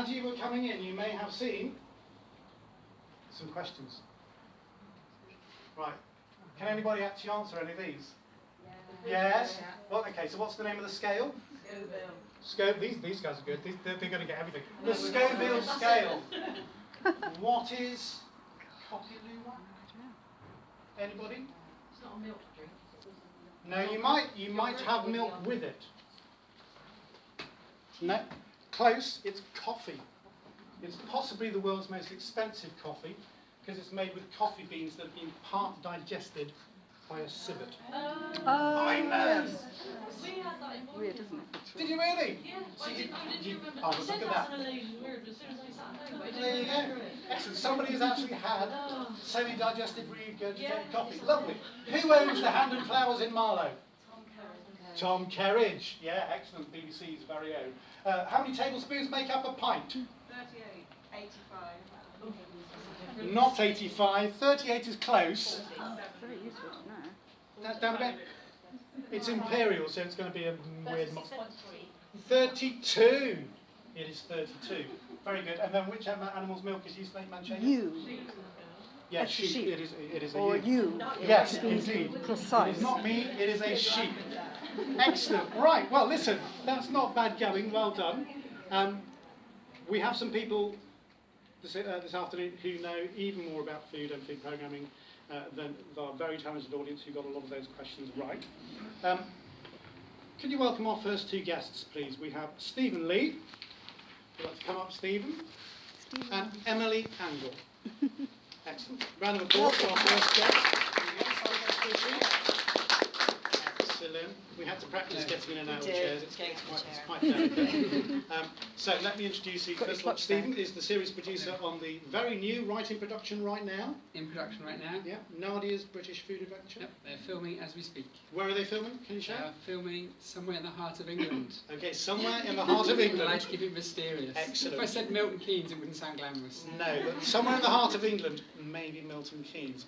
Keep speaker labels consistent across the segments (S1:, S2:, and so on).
S1: as you were coming in, you may have seen some questions. Right. Can anybody actually answer any of these? Yes? Well, okay, so what's the name of the scale? Scoville. These guys are good. They're going to get everything. The Scoville scale. What is Copiluwak? Anybody?
S2: It's not a milk drink.
S1: No, you might have milk with it. No, close. It's coffee. It's possibly the world's most expensive coffee because it's made with coffee beans that have been part digested by a civet. I know.
S2: We had that in
S3: Weird, isn't it?
S1: Did you really?
S2: Yeah,
S1: So
S2: did you remember?
S1: Oh,
S2: I
S1: look
S2: said
S1: at
S2: that's
S1: that.
S2: an Asian word, but as soon as I sat down,
S1: There you go. Excellent. Somebody has actually had semi-digested regurgitated coffee. Lovely. Who owns the Hand and Flowers in Marlow? Tom Kerridge. Yeah, excellent. BBC's very own. How many tablespoons make up a pint?
S4: 38, 85.
S1: Not 85. 38 is close.
S3: Very useful to know.
S1: That's down a bit. It's imperial, so it's going to be a weird...
S2: 36.3.
S1: 32. It is 32. Very good. And then which animal's milk is used to make manchego?
S3: You.
S1: Yes,
S3: Sheep.
S1: sheep. It is a
S3: Or
S1: ewe.
S3: you.
S1: Yes, indeed.
S3: Precise.
S1: It is not me, it is a sheep. Excellent. Right, well, listen, that's not bad going. Well done. We have some people this afternoon who know even more about food and food programming than our very talented audience who got a lot of those questions right. Could you welcome our first two guests, please? We have Stephen Leigh. Would you like to come up, Stephen? And Emily Angle. Excellent. Round of applause for our first guest. Excellent. We had to practice getting in and out of chairs. It's quite delicate. So let me introduce you. First of all, Stephen is the series producer on the very new Writing Production Right Now.
S5: In production right now.
S1: Yeah. Nadia's British Food Adventure.
S5: Yep, they're filming as we speak.
S1: Where are they filming? Can you
S5: They
S1: share?
S5: are filming somewhere in the heart of England.
S1: Okay, somewhere in the heart of
S5: I
S1: England.
S5: like to keep it mysterious.
S1: Excellent.
S5: If I said Milton Keynes, it wouldn't sound glamorous.
S1: No, but somewhere in the heart of England, maybe Milton Keynes.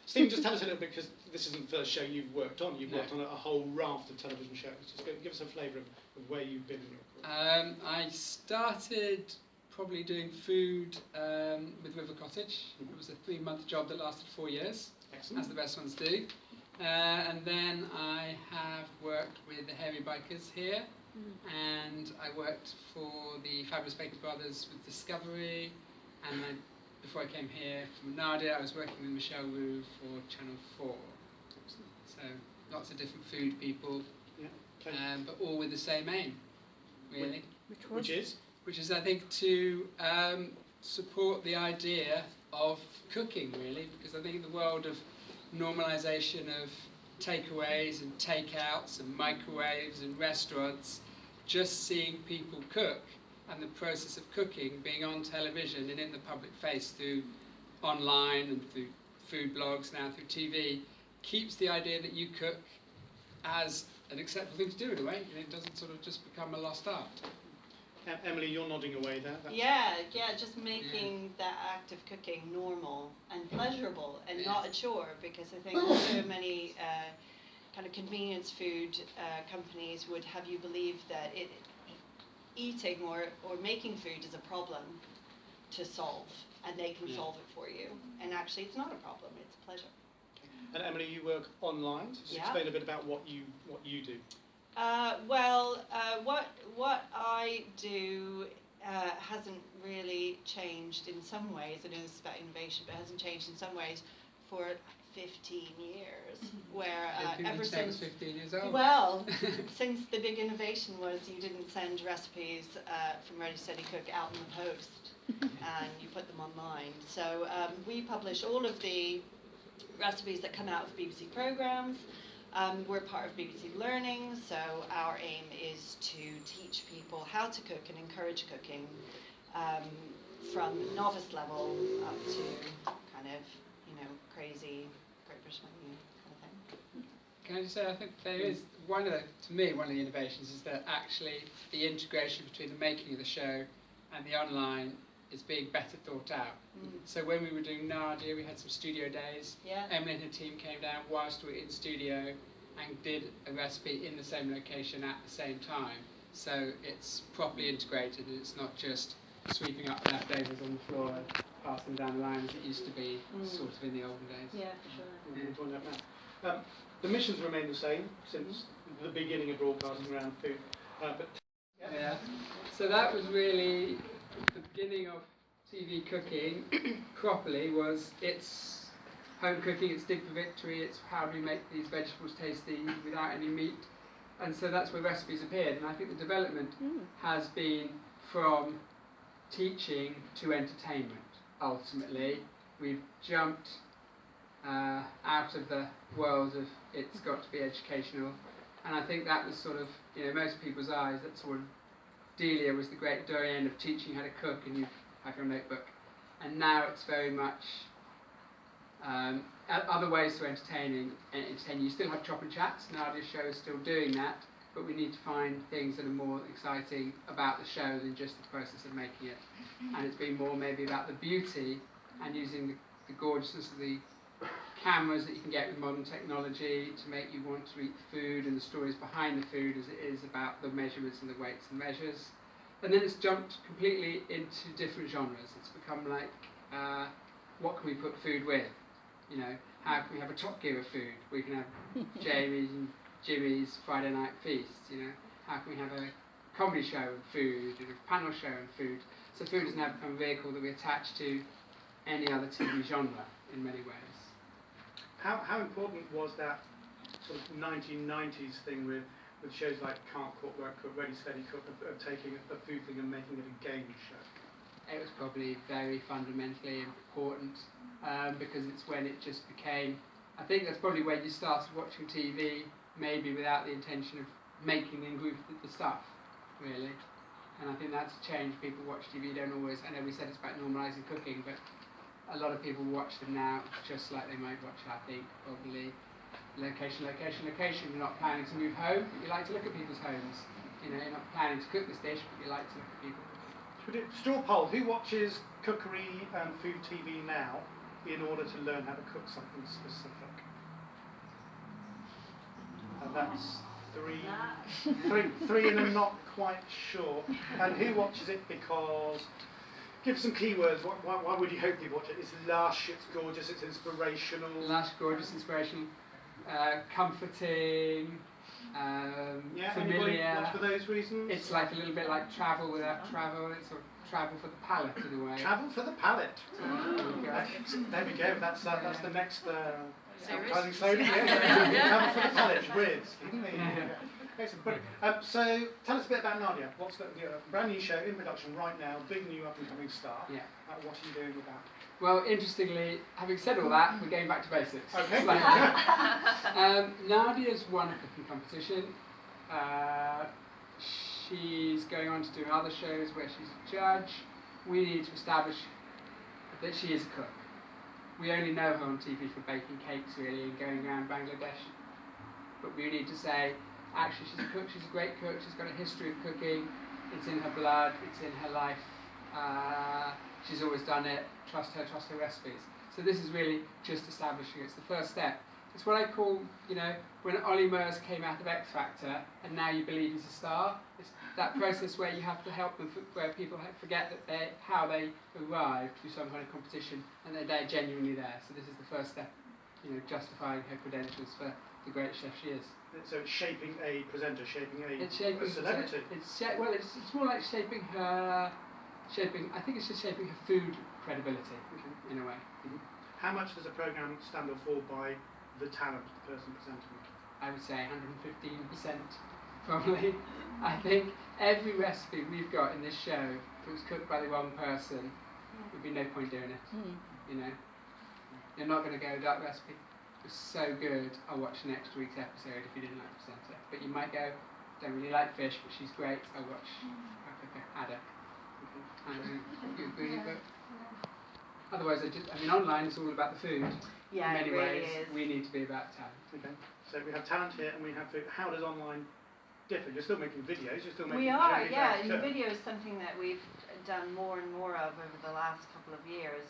S1: Stephen, just tell us a little bit, because this isn't the first show you've worked on. You've worked on a whole raft of television shows. Just give us a flavour of where you've been in your career.
S5: I started probably doing food with River Cottage. It was a 3-month job that lasted 4 years,
S1: Excellent.
S5: as the best ones do. And then I have worked with the Hairy Bikers here, and I worked for the Fabulous Baker Brothers with Discovery, and then before I came here from Nadia, I was working with Michelle Wu for Channel 4. So lots of different food people, but all with the same aim, really.
S1: Which is?
S5: Which is, I think, to support the idea of cooking, really, because I think in the world of normalisation of takeaways and takeouts and microwaves and restaurants, just seeing people cook and the process of cooking being on television and in the public face through online and through food blogs, now through TV, keeps the idea that you cook as an acceptable thing to do in a way, and it doesn't sort of just become a lost art.
S1: Emily, you're nodding away there.
S4: Yeah, just making that act of cooking normal and pleasurable and not a chore, because I think so many kind of convenience food companies would have you believe that eating or making food is a problem to solve, and they can solve it for you. And actually, it's not a problem; it's a pleasure.
S1: And Emily, you work online. So just explain a bit about what you do.
S4: What I do hasn't really changed in some ways. I know this is about innovation, but it hasn't changed in some ways for 15 years. Where ever since
S5: 15 years old.
S4: Well, since the big innovation was you didn't send recipes from Ready Steady Cook out in the post, and you put them online. So we publish all of the recipes that come out of BBC programmes. We're part of BBC Learning, so our aim is to teach people how to cook and encourage cooking from novice level up to kind of, crazy Great British Menu kind of thing.
S5: Can I just say, I think there is one of the innovations is that actually the integration between the making of the show and the online is being better thought out. So when we were doing Nadia, we had some studio days. Emily and her team came down whilst we were in studio and did a recipe in the same location at the same time. so it's properly integrated and it's not just sweeping up leftovers on the floor and passing down the line as it used to be sort of in the olden days.
S4: Yeah, for sure.
S1: We'll point that out. The missions remain the same since the beginning of broadcasting around food. But
S5: Yeah. So that was really the beginning of TV cooking properly. It's home cooking, it's dig for victory, it's how do we make these vegetables tasty without any meat. And so that's where recipes appeared. And I think the development has been from teaching to entertainment. Ultimately, we've jumped out of the world of it's got to be educational, and I think that was sort of, most people's eyes, that sort of Delia was the great Dorian of teaching how to cook and you have your notebook, and now it's very much other ways to entertain. You still have chop and chats, Nadia's show is still doing that, but we need to find things that are more exciting about the show than just the process of making it. And it's been more maybe about the beauty and using the gorgeousness of the cameras that you can get with modern technology to make you want to eat the food and the stories behind the food as it is about the measurements and the weights and measures. And then it's jumped completely into different genres. It's become like, what can we put food with? How can we have a Top Gear of food? We can have Jamie's and Jimmy's Friday night feast. How can we have a comedy show and food, and a panel show and food? So food has now become a vehicle that we attach to any other TV genre in many ways.
S1: how important was that sort of 1990s thing with shows like Can't Cook, Won't Cook, Ready Steady Cook, of taking a food thing and making it a game show?
S5: It was probably very fundamentally important because it's when it just became, I think that's probably when you started watching TV, maybe without the intention of making and group the stuff, really. And I think that's a change. People watch TV, don't always, I know we said it's about normalising cooking, but a lot of people watch them now just like they might watch, I think, probably location. You're not planning to move home, but you like to look at people's homes. You're not planning to cook this dish, but you like to look at people.
S1: Should we do straw poll? Who watches cookery and food TV now in order to learn how to cook something specific? And that's three, and I'm not quite sure. And who watches it because? Give some keywords. Why would you hope people watch it? It's lush, it's gorgeous, it's inspirational.
S5: Lush, gorgeous, inspirational, comforting,
S1: Yeah,
S5: familiar.
S1: anybody watch for those reasons?
S5: It's like a little bit like travel without travel. It's sort of travel for the palate in a way.
S1: Travel for the palate.
S5: Oh.
S1: There we go. That's the next
S2: Series?
S1: advertising slogan. Yeah. Travel for the palate with. Excellent. Brilliant. So tell us a bit about Nadia. What's the brand new show in production right now? Big new up and coming star.
S5: Yeah.
S1: What are you doing with that?
S5: Well, interestingly, having said all that, we're going back to basics.
S1: Okay.
S5: Nadia's won a cooking competition. She's going on to do other shows where she's a judge. We need to establish that she is a cook. We only know her on TV for baking cakes, really, and going around Bangladesh. But we need to say, actually, she's a cook, she's a great cook, she's got a history of cooking, it's in her blood, it's in her life, she's always done it, trust her recipes. So this is really just establishing, it's the first step. It's what I call, when Ollie Murs came out of X Factor, and now you believe he's a star. It's that process where you have to help them, where people forget that how they arrived through some kind of competition, and they're genuinely there. So this is the first step, justifying her credentials for the great chef she is.
S1: So it's shaping a presenter, shaping a
S5: It's
S1: celebrity.
S5: more like shaping her. I think it's just shaping her food credibility in a way.
S1: Mm-hmm. How much does a programme stand or fall by the talent of the person presenting it?
S5: I would say 115% probably. I think every recipe we've got in this show, if it was cooked by the wrong person, there'd be no point doing it. You're not going to go, that recipe was so good, I'll watch next week's episode if you didn't like the presenter. But you might go, don't really like fish, but she's great, I'll watch Ada. But otherwise, online it's all about the food.
S4: Yeah,
S5: in many
S4: it really
S5: ways,
S4: is.
S5: we need to be about talent.
S1: Okay. So we have talent here and we have food. How does online differ? You're still making videos, you're still making
S4: We are,
S1: shows,
S4: yeah.
S1: right?
S4: And video is something that we've done more and more of over the last couple of years.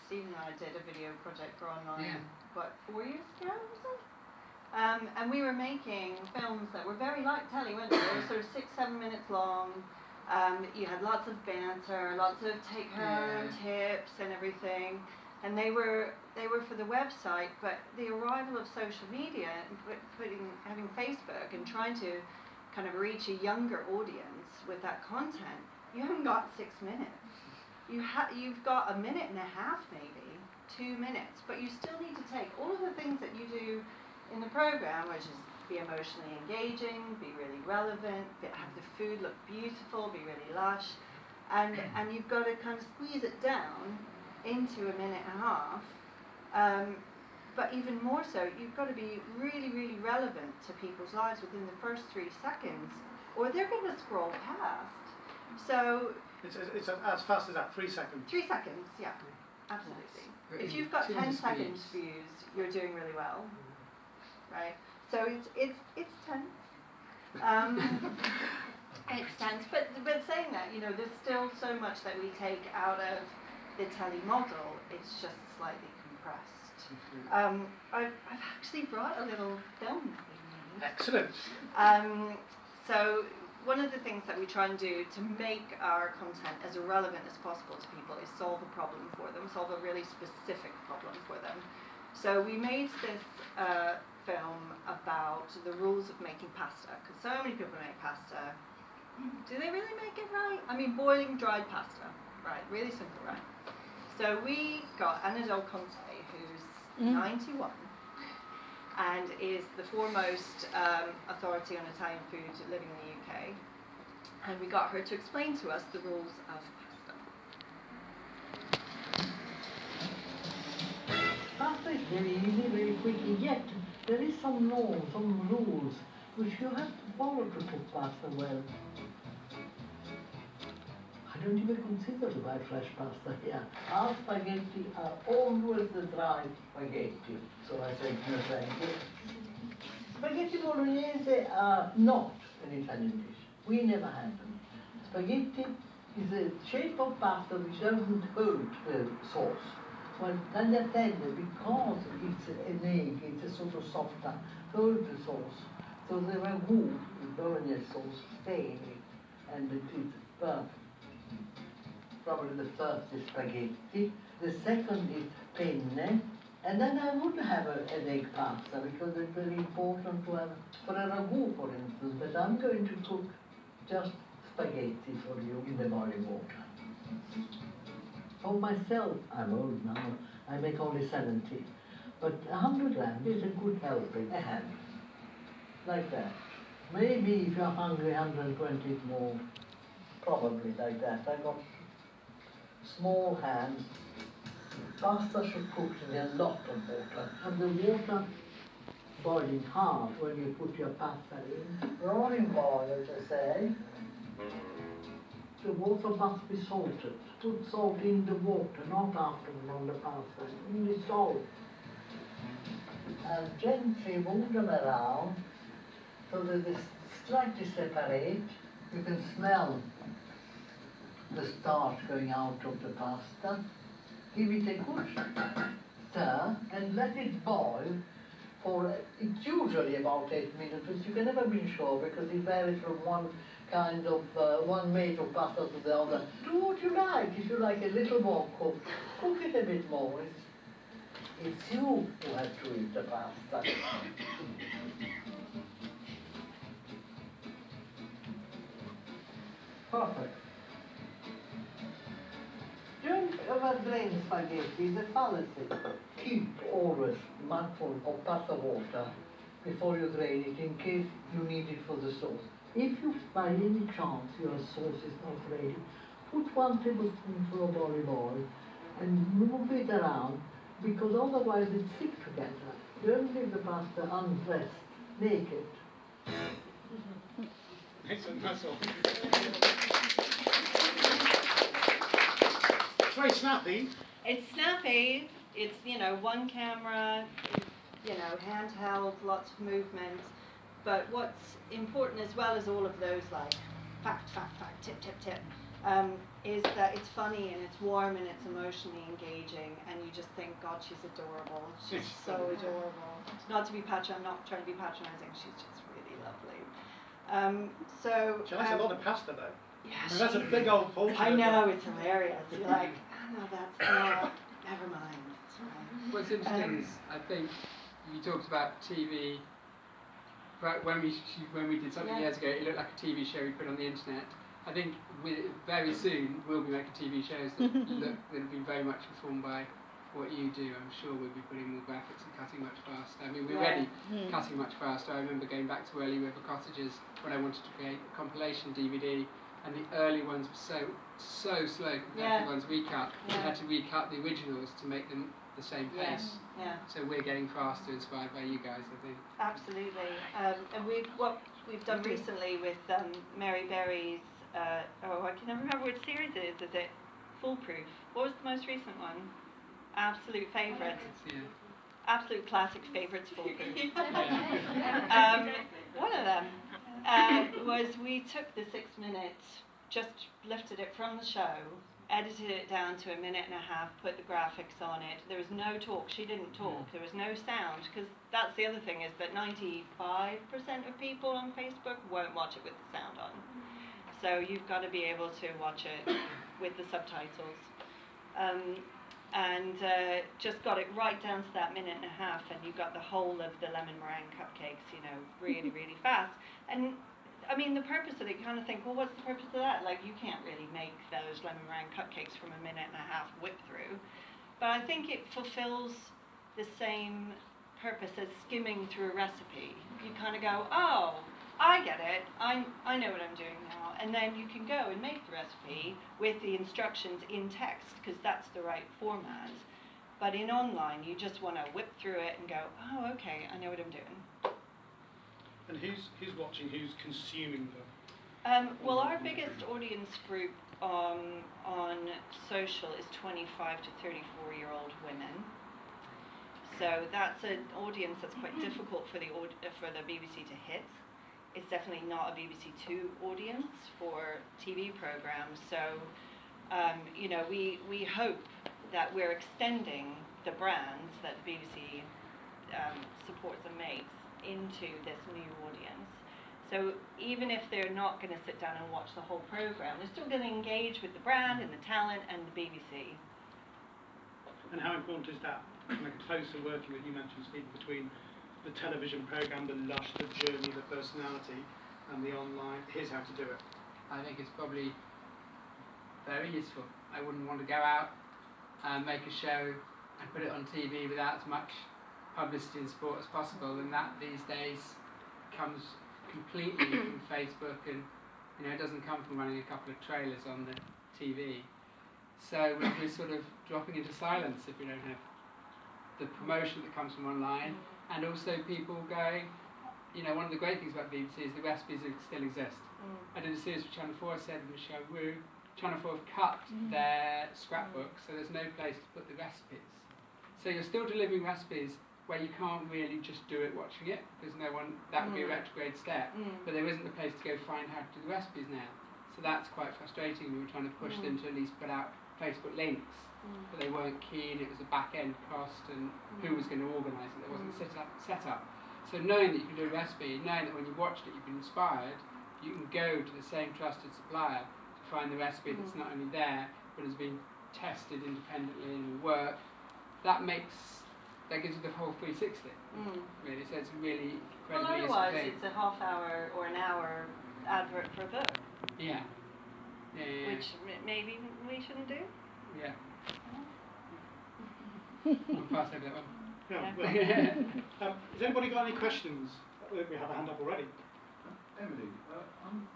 S4: Stephen and I did a video project for online,
S5: 4
S4: years ago, was it? And we were making films that were very like telly, weren't they? They were sort of 6-7 minutes long. You had lots of banter, lots of take-home tips and everything. And they were for the website, but the arrival of social media and having Facebook and trying to kind of reach a younger audience with that content, you haven't got 6 minutes. You've got 1.5 minutes maybe, 2 minutes, but you still need to take all of the things that you do in the program, which is be emotionally engaging, be really relevant, have the food look beautiful, be really lush, and you've got to kind of squeeze it down into 1.5 minutes. But even more so, you've got to be really, really relevant to people's lives within the first 3 seconds, or they're going to scroll past. So
S1: it's as fast as that, 3 seconds.
S4: 3 seconds, yeah, absolutely. If you've got 10 seconds views, you're doing really well, right? So it's tense. It's tense, but saying that, you know, there's still so much that we take out of the telly model. It's just slightly compressed. I've actually brought a little film with me.
S1: Excellent.
S4: So one of the things that we try and do to make our content as relevant as possible to people is solve a problem for them, solve a really specific problem for them. So we made this film about the rules of making pasta, because so many people make pasta. Do they really make it right? I mean, boiling dried pasta, right? Really simple, right? So we got Annabelle Conte, who's 91, and is the foremost authority on Italian food living in the UK. And we got her to explain to us the rules of pasta.
S6: Pasta is very easy, very quick, yet there is some norms, some rules, which you have to follow to cook pasta well. I don't even consider to buy fresh pasta here. Our spaghetti are always the dry spaghetti, so I say no thank you. Spaghetti bolognese are not an Italian dish. We never had them. Spaghetti is a shape of pasta which doesn't hold the sauce. Well, tagliatelle, because it's an egg, it's a sort of softer, hold the sauce. So the ragu, the bolognese sauce, stay in it, and it is perfect. Probably the first is spaghetti, the second is penne, and then I would have an egg pasta because it's very important to have, for a ragu for instance, but I'm going to cook just spaghetti for you in the boiling water. For myself, I'm old now, I make only 70, but 100 grams is a good helping, a hand, like that. Maybe if you're hungry, 120 more, probably like that. I got small hands. Pasta should cook in a lot of water, and the water boiling hard when you put your pasta in. Rolling boil, as I say. The water must be salted. Put salt in the water, not afterwards on the pasta. Only salt. And gently move them around so that they slightly separate. You can smell the starch going out of the pasta. Give it a good stir and let it boil for, it's usually about 8 minutes, but you can never be sure because it varies from one kind of, one made of pasta to the other. Do what you like. If you like a little more cooked, cook it a bit more. It's you who have to eat the pasta. Perfect. Don't overdrain spaghetti, the fallacy. Keep always a mugful of pasta water before you drain it in case you need it for the sauce. If you, by any chance, your sauce is not ready, put 1 tablespoonful of olive oil and move it around because otherwise it sticks together. Don't leave the pasta undressed, naked.
S1: Excellent, that's all. It's very snappy.
S4: It's snappy. It's, you know, one camera, you know, handheld, lots of movement. But what's important as well as all of those, like fact, tip, is that it's funny and it's warm and it's emotionally engaging, and you just think, God, she's adorable. She's so adorable. Not to be I'm not trying to be patronising. She's just really lovely.
S1: She likes a lot of pasta though.
S4: Yeah,
S1: I mean, that's a big old portion.
S4: I know, it's hilarious. You're like, oh, no, that's not. Never mind. It's fine.
S5: What's interesting is, I think you talked about TV. But when we did something years ago, it looked like a TV show we put on the internet. I think very soon we'll be making TV shows that'll be very much informed by what you do. I'm sure we'll be putting more graphics and cutting much faster. I mean, we're already cutting much faster. I remember going back to early River Cottages when I wanted to create a compilation DVD, and the early ones were so slow compared to the ones we cut. We had to recut the originals to make them the same pace. So we're getting faster, inspired by you guys, I think.
S4: Absolutely. And what we've done recently with Mary Berry's, I can never remember which series it is. Is it Foolproof? What was the most recent one? Absolute favourite. Absolute classic favourites, Foolproof. One of them was we took the 6 minutes, just lifted it from the show, edited it down to a minute and a half, put the graphics on it. There was no talk. She didn't talk. There was no sound, because that's the other thing, is that 95% of people on Facebook won't watch it with the sound on. So you've got to be able to watch it with the subtitles. Just got it right down to that minute and a half, and you got the whole of the lemon meringue cupcakes, really, really fast. And I mean, the purpose of it, you kind of think, well, what's the purpose of that? Like, you can't really make those lemon meringue cupcakes from a minute and a half whip through. But I think it fulfills the same purpose as skimming through a recipe. You kind of go, oh, I get it. I know what I'm doing now. And then you can go and make the recipe with the instructions in text, because that's the right format. But in online, you just want to whip through it and go, oh, okay, I know what I'm doing.
S1: And who's watching? Who's consuming them?
S4: Well, our biggest audience group on social is 25 to 34-year-old women. So that's an audience that's quite difficult for the BBC to hit. It's definitely not a BBC Two audience for TV programs. So, we hope that we're extending the brands that the BBC supports and makes into this new audience. So even if they're not going to sit down and watch the whole program, they're still going to engage with the brand and the talent and the BBC.
S1: And how important is that kind of closer working that you mentioned, Stephen, between the television program, the lush, the journey, the personality, and the online? Here's how to do it.
S5: I think it's probably very useful. I wouldn't want to go out and make a show and put it on TV without as much publicity and support as possible, and that these days comes completely from Facebook, and it doesn't come from running a couple of trailers on the TV. So we're sort of dropping into silence if we don't have the promotion that comes from online, and also people going, one of the great things about BBC is the recipes still exist. I did a series for Channel 4, I said in the show, Channel 4 have cut their scrapbook, so there's no place to put the recipes. So you're still delivering recipes where you can't really just do it watching it, because that would be a retrograde step, but there isn't a place to go find how to do the recipes now. So that's quite frustrating. We were trying to push them to at least put out Facebook links, but they weren't keen. It was a back-end cost, and who was going to organise it? There wasn't set up. So knowing that you can do a recipe, knowing that when you watched it you've been inspired, you can go to the same trusted supplier to find the recipe that's not only there, but has been tested independently and will work. That gives you the whole 360, really. So it's really incredibly useful
S4: otherwise
S5: thing.
S4: it's a half hour or an hour advert for a book.
S5: Yeah.
S4: Which maybe we shouldn't do.
S5: Yeah. I'll pass over that one.
S1: Has anybody got any questions? We have a hand up already.
S7: Emily, I'm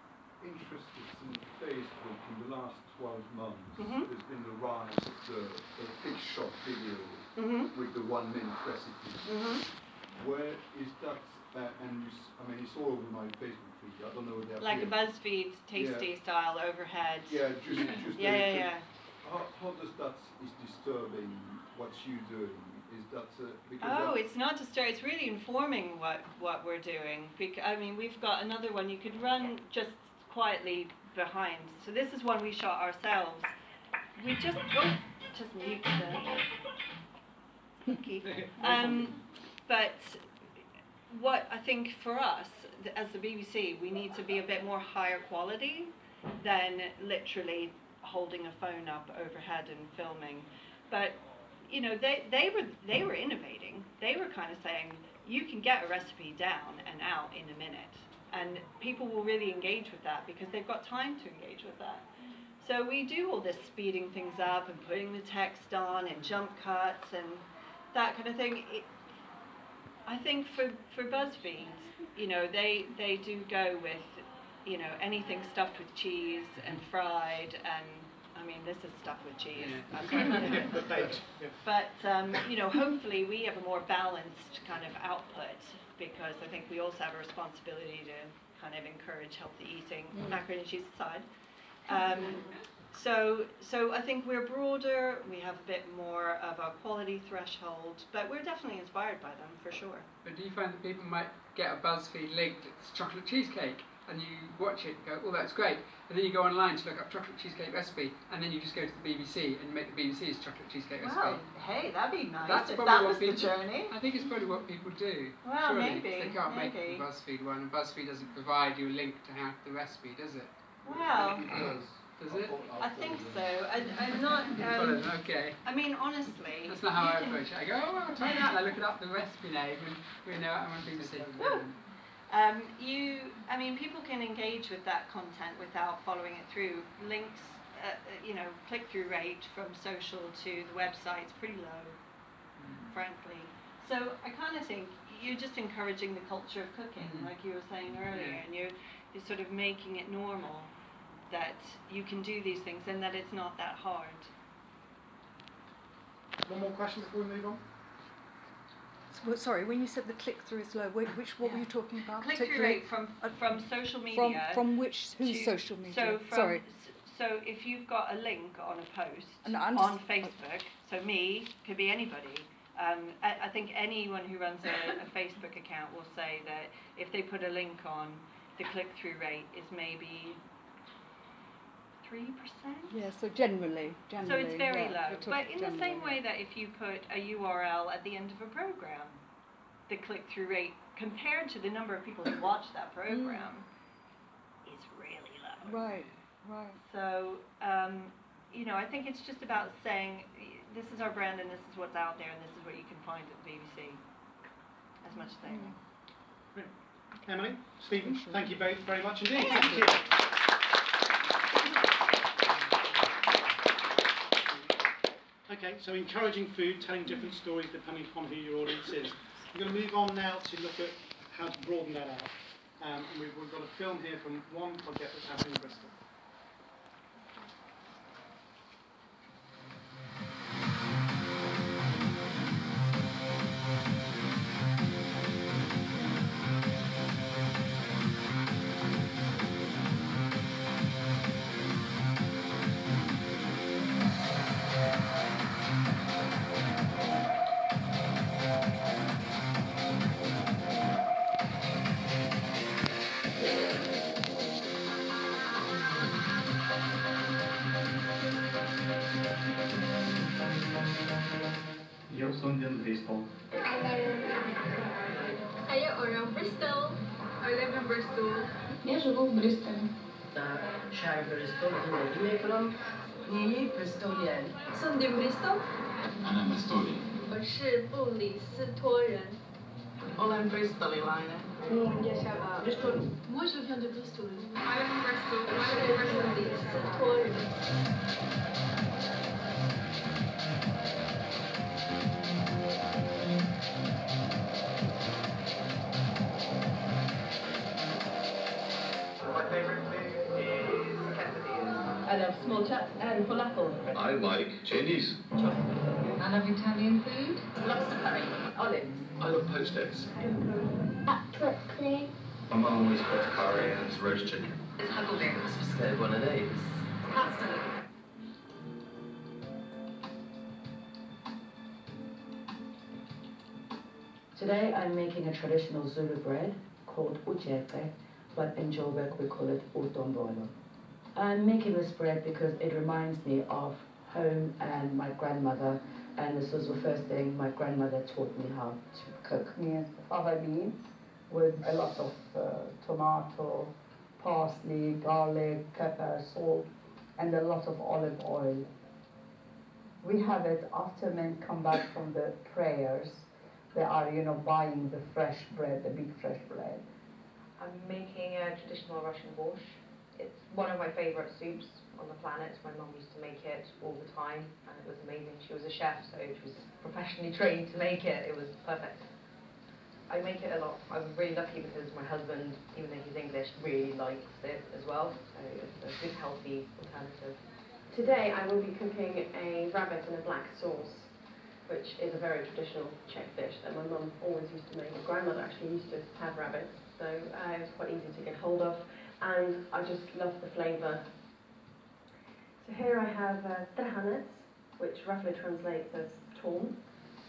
S7: interested in Facebook in the last 12 months. There's been the rise of the fish shop video with the 1 minute recipes. Where is that? It's all over my Facebook feed. I don't know what they're
S4: like a BuzzFeed tasty style overhead.
S7: Yeah, just
S4: yeah.
S7: How does that is disturbing what you doing? Is that because
S4: it's not disturbing. It's really informing what we're doing. We've got another one. You could run just quietly behind. So this is one we shot ourselves. We just mute the cookie. But what I think for us, as the BBC, we need to be a bit more higher quality than literally holding a phone up overhead and filming. But you know, they were innovating. They were kind of saying you can get a recipe down and out in a minute, and people will really engage with that because they've got time to engage with that. So we do all this speeding things up and putting the text on and jump cuts and that kind of thing. I think for BuzzFeed, you know, they do go with, you know, anything stuffed with cheese and fried, and I mean, this is stuffed with cheese.
S5: Yeah.
S1: But baked. Yeah.
S4: But you know, hopefully we have a more balanced kind of output, because I think we also have a responsibility to kind of encourage healthy eating, macaroni and cheese aside. So I think we're broader, we have a bit more of a quality threshold, but we're definitely inspired by them, for sure.
S5: But do you find that people might get a BuzzFeed link that's chocolate cheesecake, and you watch it and go, oh, that's great, and then you go online to look up chocolate cheesecake recipe, and then you just go to the BBC and make the BBC's chocolate cheesecake recipe?
S4: Well, hey, that'd be nice
S5: That's
S4: if
S5: probably
S4: that
S5: what
S4: was the
S5: people,
S4: journey.
S5: I think it's probably what people do.
S4: Well,
S5: surely,
S4: maybe,
S5: 'cause they can't make
S4: maybe.
S5: the BuzzFeed one, and BuzzFeed doesn't provide you a link to how the recipe, does it?
S4: Well,
S5: Does it?
S4: I think so. I'm not.
S5: Okay.
S4: I mean, honestly.
S5: That's not how I approach it. I go, oh, well, try that, and I look it up the recipe name, and we know I'm on BBC.
S4: I mean, people can engage with that content without following it through. Links, you know, click-through rate from social to the website's pretty low, frankly. So I kind of think you're just encouraging the culture of cooking, like you were saying earlier, and you're sort of making it normal that you can do these things and that it's not that hard.
S1: One more question before we move on?
S3: Well, sorry, when you said the click-through is low, what were you talking about?
S4: Click-through rate from social media.
S3: From whose social media?
S4: So
S3: Sorry.
S4: So if you've got a link on a post
S3: I'm
S4: on Facebook, so me, could be anybody. I think anyone who runs a Facebook account will say that if they put a link on, the click-through rate is maybe 3%.
S3: Yeah, so generally.
S4: So it's very
S3: yeah,
S4: low. But in the same way that if you put a URL at the end of a program, the click-through rate compared to the number of people who watch that program is really low.
S3: Right.
S4: So, you know, I think it's just about saying, this is our brand and this is what's out there and this is what you can find at the BBC, as much as anything.
S1: Great. Emily, Stephen, thank you both very much indeed. Thank you. Okay, so encouraging food, telling different stories depending upon who your audience is. We're going to move on now to look at how to broaden that out. And we've got a film here from one project that's happening in Bristol.
S8: Jag som di Bristol.
S2: Saya orang Bristol. I live in Bristol.
S9: Jag живу в Бристоле. Шаг Bristol, du från Ni Bristolian.
S2: Som din Bristol?
S8: Ana Bristoli.
S2: 我是布里斯托人。
S9: Olen bristolilainen. Bristol.
S2: Moi je viens de Bristol. I live in Bristol. I live in Bristol. 布里斯托人。
S8: My favorite food is quesadillas.
S9: I love small chop and falafel.
S10: I like Chinese.
S9: I love Italian food. Lobster curry. Olives.
S10: I love poached eggs.
S9: Cookery.
S10: My mum always cooks curry and it's roast chicken.
S9: It's huckleberries.
S10: Scared one of these.
S9: Pasta.
S11: Today I'm making a traditional Zulu bread called ujepe,
S9: but in Joburg we call it utombolo. I'm making this bread because it reminds me of home and my grandmother, and this was the first thing my grandmother taught me how to cook. Yes, fava bean with a lot of tomato, parsley, garlic, pepper, salt, and a lot of olive oil. We have it after men come back from the prayers. They are, you know, buying the fresh bread, the big fresh bread.
S2: I'm making a traditional Russian borscht. It's one of my favourite soups on the planet. My mum used to make it all the time, and it was amazing. She was a chef, so she was professionally trained to make it. It was perfect. I make it a lot. I'm really lucky because my husband, even though he's English, really likes it as well. So it's a good, healthy alternative. Today I will be cooking a rabbit in a black sauce, which is a very traditional Czech dish that my mum always used to make. My grandmother actually used to have rabbits, so it was quite easy to get hold of, and I just love the flavour. So here I have trhanec, which roughly translates as torn,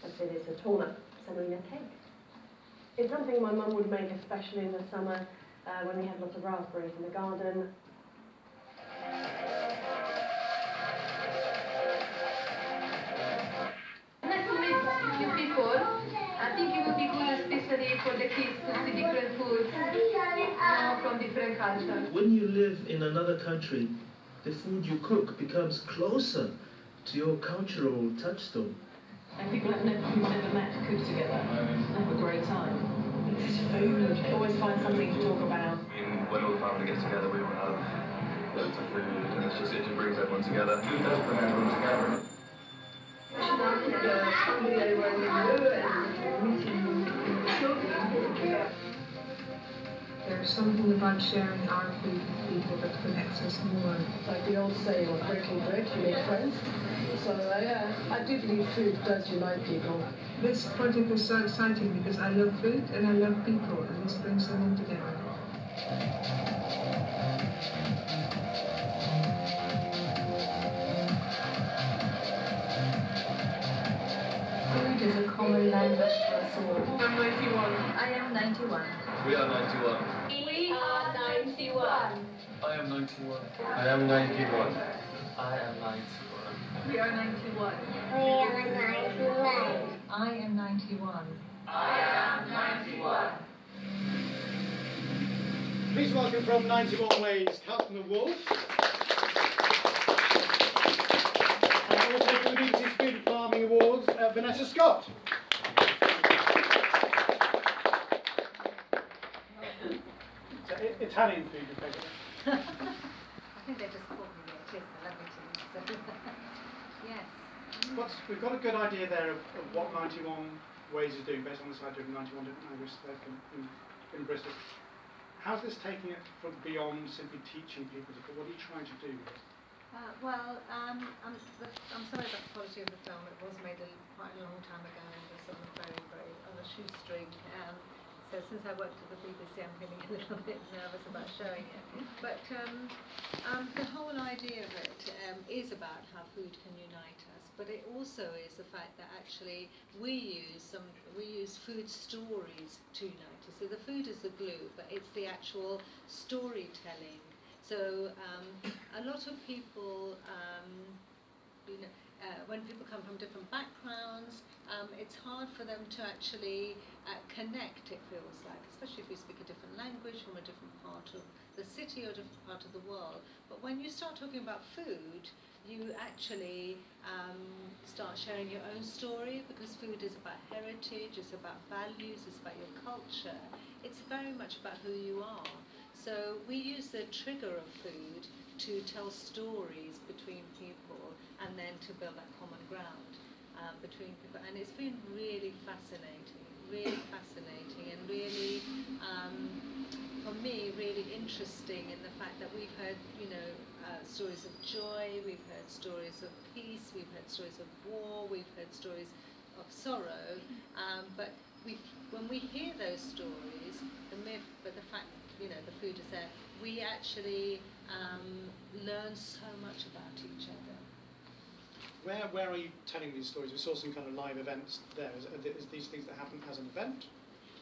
S2: as it is a torn up semolina cake. It's something my mum would make, especially in the summer when we had lots of raspberries in the garden. Nice to meet you people. I think it would be good, especially for the kids, to see different foods, from different cultures.
S11: When you live in another country, the food you cook becomes closer to your cultural touchstone.
S9: And people who've never met cook together and have a great time. It's food. Always find something to talk about.
S10: I mean, when all the family gets together, we all have loads of food, and it just brings everyone together. Food does bring everyone together.
S2: There's something about sharing our food with people that connects us more.
S9: Like the old saying of breaking bread, you make friends. So I do believe food does unite people.
S2: This project is so exciting because I love food and I love people, and this brings them all together. Food is a common language to us all. I'm 91.
S3: I am 91.
S10: We are 91.
S2: We are 91.
S10: I am 91.
S8: I am 91.
S10: I am 91.
S2: We are 91.
S3: I am 91.
S2: I am 91.
S1: Please welcome from 91 Ways, Kalpna Woolf. And also from the BBC Food Farming Awards, Vanessa Scott. Italian food, you think?
S3: I think they just called me there. Cheers, I love it too. Yes.
S1: We've got a good idea there of what 91 Ways is doing based on this idea of 91 different languages in Bristol. How's this taking it from beyond simply teaching people to cook? What are you trying to do with it?
S3: I'm sorry about the quality of the film. It was made quite a long time ago and was sort of very, very on a shoestring. So since I worked at the BBC, I'm feeling a little bit nervous about showing it. But the whole idea of it is about how food can unite us. But it also is the fact that actually we use food stories to unite us. So the food is the glue, but it's the actual storytelling. So a lot of people, when people come from different backgrounds, it's hard for them to actually connect, it feels like, especially if you speak a different language from a different part of the city or different part of the world. But when you start talking about food, you actually start sharing your own story, because food is about heritage, it's about values, it's about your culture. It's very much about who you are. So we use the trigger of food to tell stories between people and then to build that common ground between people. And it's been really fascinating and really, for me, really interesting in the fact that we've heard, stories of joy, we've heard stories of peace, we've heard stories of war, we've heard stories of sorrow, but when we hear those stories, the myth, but the fact, the food is there, we actually learn so much about each other.
S1: Where are you telling these stories? We saw some kind of live events there. Is these things that happen as an event?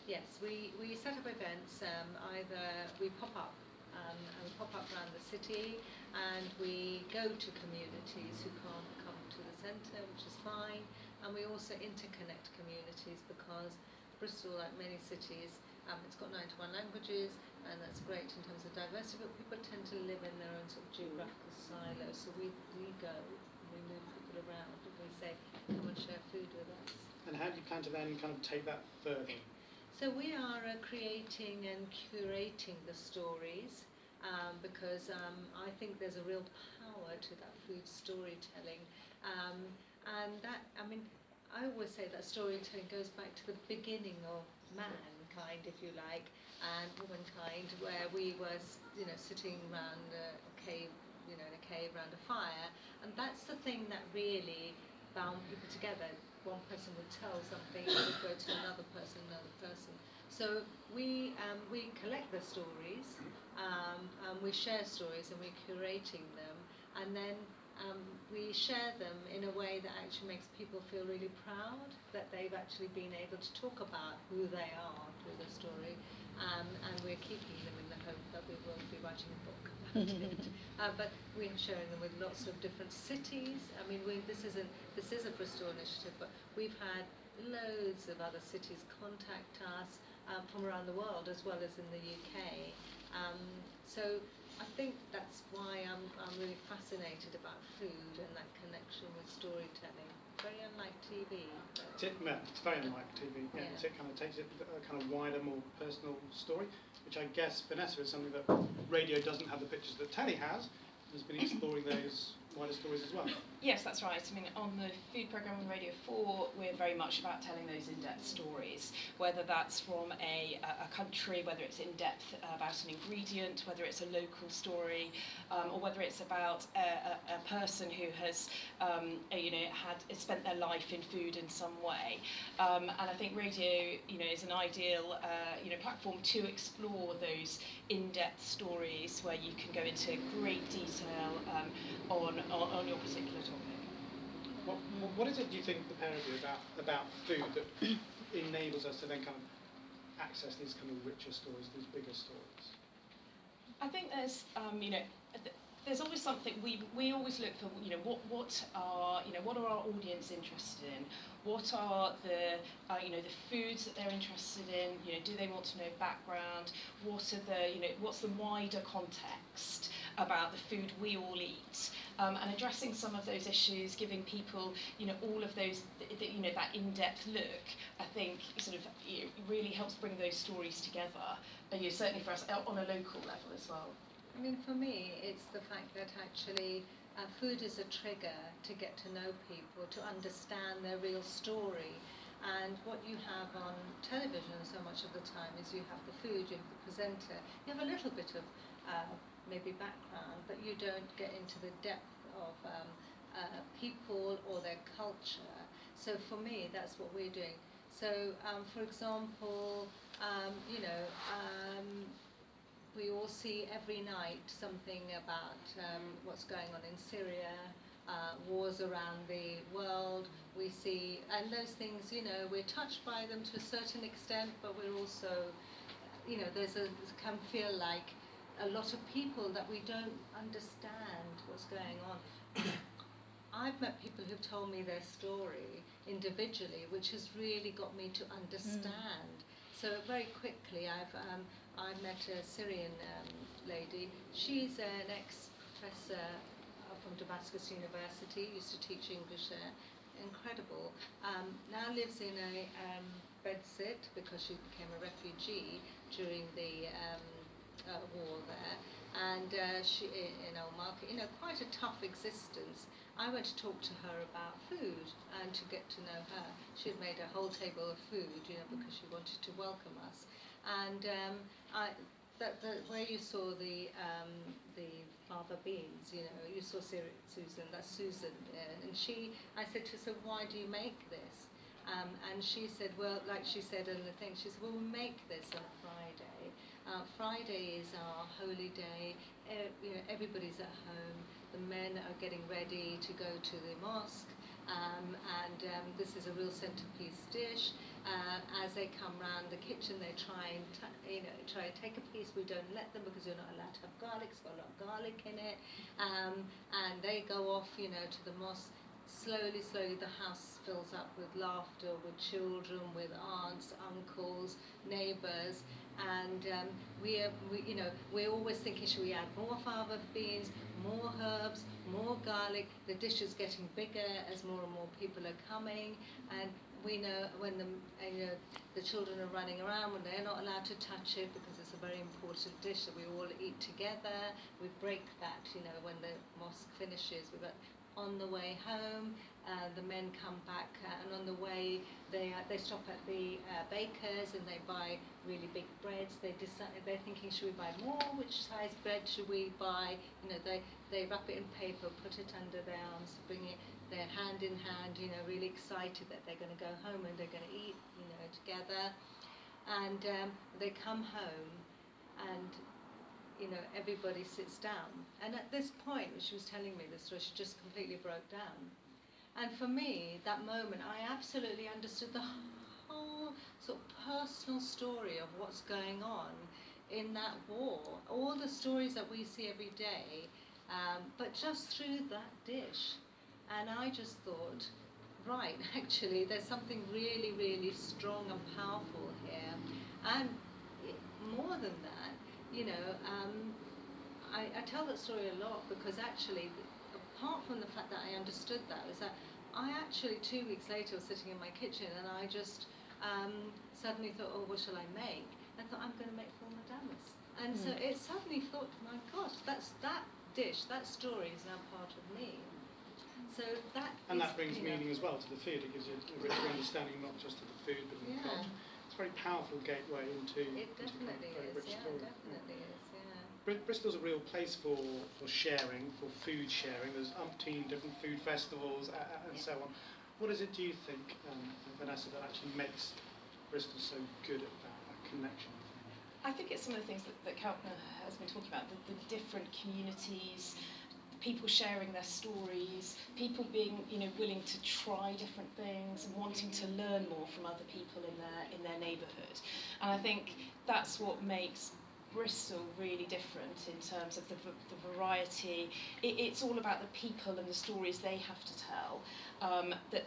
S3: Yes, we set up events, either we pop up and we pop up around the city, and we go to communities who can't come to the centre, which is fine, and we also interconnect communities because Bristol, like many cities, it's got 91 languages, and that's great in terms of diversity, but people tend to live in their own sort of geographical silos, so we go, and we move people around, and we say, come and share food with us.
S1: And how do you plan to then kind of take that further?
S3: So we are creating and curating the stories because I think there's a real power to that food storytelling, and that, I mean, I always say that storytelling goes back to the beginning of mankind, if you like, and womankind, where we were, sitting around a cave, in a cave around a fire, and that's the thing that really bound people together. One person would tell something, it would go to another person. So we collect the stories, we share stories, and we're curating them, and then we share them in a way that actually makes people feel really proud that they've actually been able to talk about who they are through the story, and we're keeping them in the hope that we will be writing a book about it. But we're sharing them with lots of different cities. I mean, this is a Bristol initiative, but we've had loads of other cities contact us from around the world as well as in the UK. So I think that's why I'm really fascinated about food and that connection with storytelling. Very unlike TV.
S1: It's very unlike TV. Yeah. It kind of takes it a kind of wider, more personal story, which I guess, Vanessa, is something that radio doesn't have the pictures that telly has. Has been exploring those wider stories as well.
S12: Yes, that's right. I mean, on the food programme on Radio 4, we're very much about telling those in-depth stories, whether that's from a country, whether it's in-depth about an ingredient, whether it's a local story, or whether it's about a person who has, spent their life in food in some way. And I think radio, is an ideal, platform to explore those in-depth stories where you can go into great detail on your particular topic.
S1: What is it, do you think, the pair of you, about food that enables us to then kind of access these kind of richer stories, these bigger stories?
S12: I think there's, there's always something we always look for. What are our audience interested in? What are the the foods that they're interested in? Do they want to know background? What are the what's the wider context about the food we all eat? And addressing some of those issues, giving people all of those that in-depth look, I think sort of really helps bring those stories together. Certainly for us on a local level as well.
S3: I mean, for me, it's the fact that actually food is a trigger to get to know people, to understand their real story. And what you have on television so much of the time is you have the food, you have the presenter, you have a little bit of maybe background, but you don't get into the depth of people or their culture. So for me, that's what we're doing. So, for example, we all see every night something about what's going on in Syria, wars around the world. We see, and those things, we're touched by them to a certain extent, but we're also, can feel like a lot of people that we don't understand what's going on. I've met people who've told me their story individually, which has really got me to understand. So very quickly, I met a Syrian lady. She's an ex-professor from Damascus University, used to teach English there, incredible. Now lives in a bedsit because she became a refugee during the war there, and she in Old Market, quite a tough existence. I went to talk to her about food and to get to know her. She had made a whole table of food, because she wanted to welcome us. And where you saw the fava beans, you saw Susan. That's Susan, and I said to her, "So why do you make this?" And she said, well, like she said in the thing, she said, "Well, we make this on a Friday. Friday is our holy day. Everybody's at home. The men are getting ready to go to the mosque, and this is a real centerpiece dish. As they come round the kitchen, they try and take a piece. We don't let them because you're not allowed to have garlic. It's got a lot of garlic in it. And they go off, to the mosque. Slowly, the house fills up with laughter, with children, with aunts, uncles, neighbours, and we're always thinking, should we add more fava beans, more herbs, more garlic? The dish is getting bigger as more and more people are coming, and we know when the children are running around, when they're not allowed to touch it because it's a very important dish that we all eat together. We break that, when the mosque finishes. We've got on the way home, the men come back, and on the way they stop at the baker's and they buy really big breads. They're thinking, should we buy more? Which size bread should we buy? They wrap it in paper, put it under their arms, bring it. They're hand in hand, really excited that they're going to go home and they're going to eat, together. And they come home, and everybody sits down. And at this point, when she was telling me this story, she just completely broke down. And for me, that moment, I absolutely understood the whole sort of personal story of what's going on in that war. All the stories that we see every day, but just through that dish. And I just thought, right, actually, there's something really, really strong and powerful here. And more than that, I tell that story a lot because actually, apart from the fact that I understood that, was that I actually 2 weeks later was sitting in my kitchen and I just suddenly thought, oh, what shall I make? And I thought, I'm going to make full madamas. And so it suddenly thought, my gosh, that dish, that story is now part of me. So that
S1: brings meaning as well to the food. It gives you a richer understanding not just of the food but of the culture. It's a very powerful gateway into
S3: it definitely
S1: very rich story.
S3: Definitely is.
S1: Bristol's a real place for sharing, for food sharing. There's umpteen different food festivals and so on. What is it, do you think, Vanessa, that actually makes Bristol so good at that connection?
S12: I think it's some of the things that Kalpna has been talking about, the different communities, people sharing their stories, people being willing to try different things and wanting to learn more from other people in their neighbourhood. And I think that's what makes Bristol really different in terms of the variety. It's all about the people and the stories they have to tell. That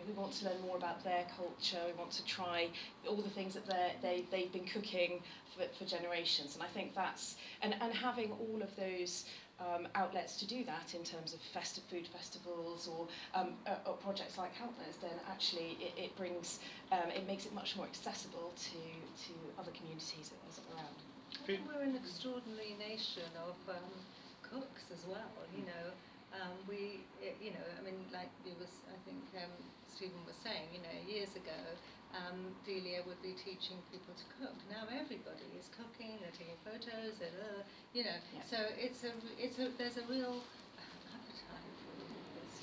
S12: we want to learn more about their culture. We want to try all the things that they've been cooking for generations. And I think that's and having all of those outlets to do that in terms of food festivals or projects like Kalpna's, then actually it brings it makes it much more accessible to other communities around.
S3: I think we're an extraordinary nation of cooks as well. I think Stephen was saying, years ago, Delia would be teaching people to cook. Now everybody is cooking, they're taking photos, so there's a real appetite for this,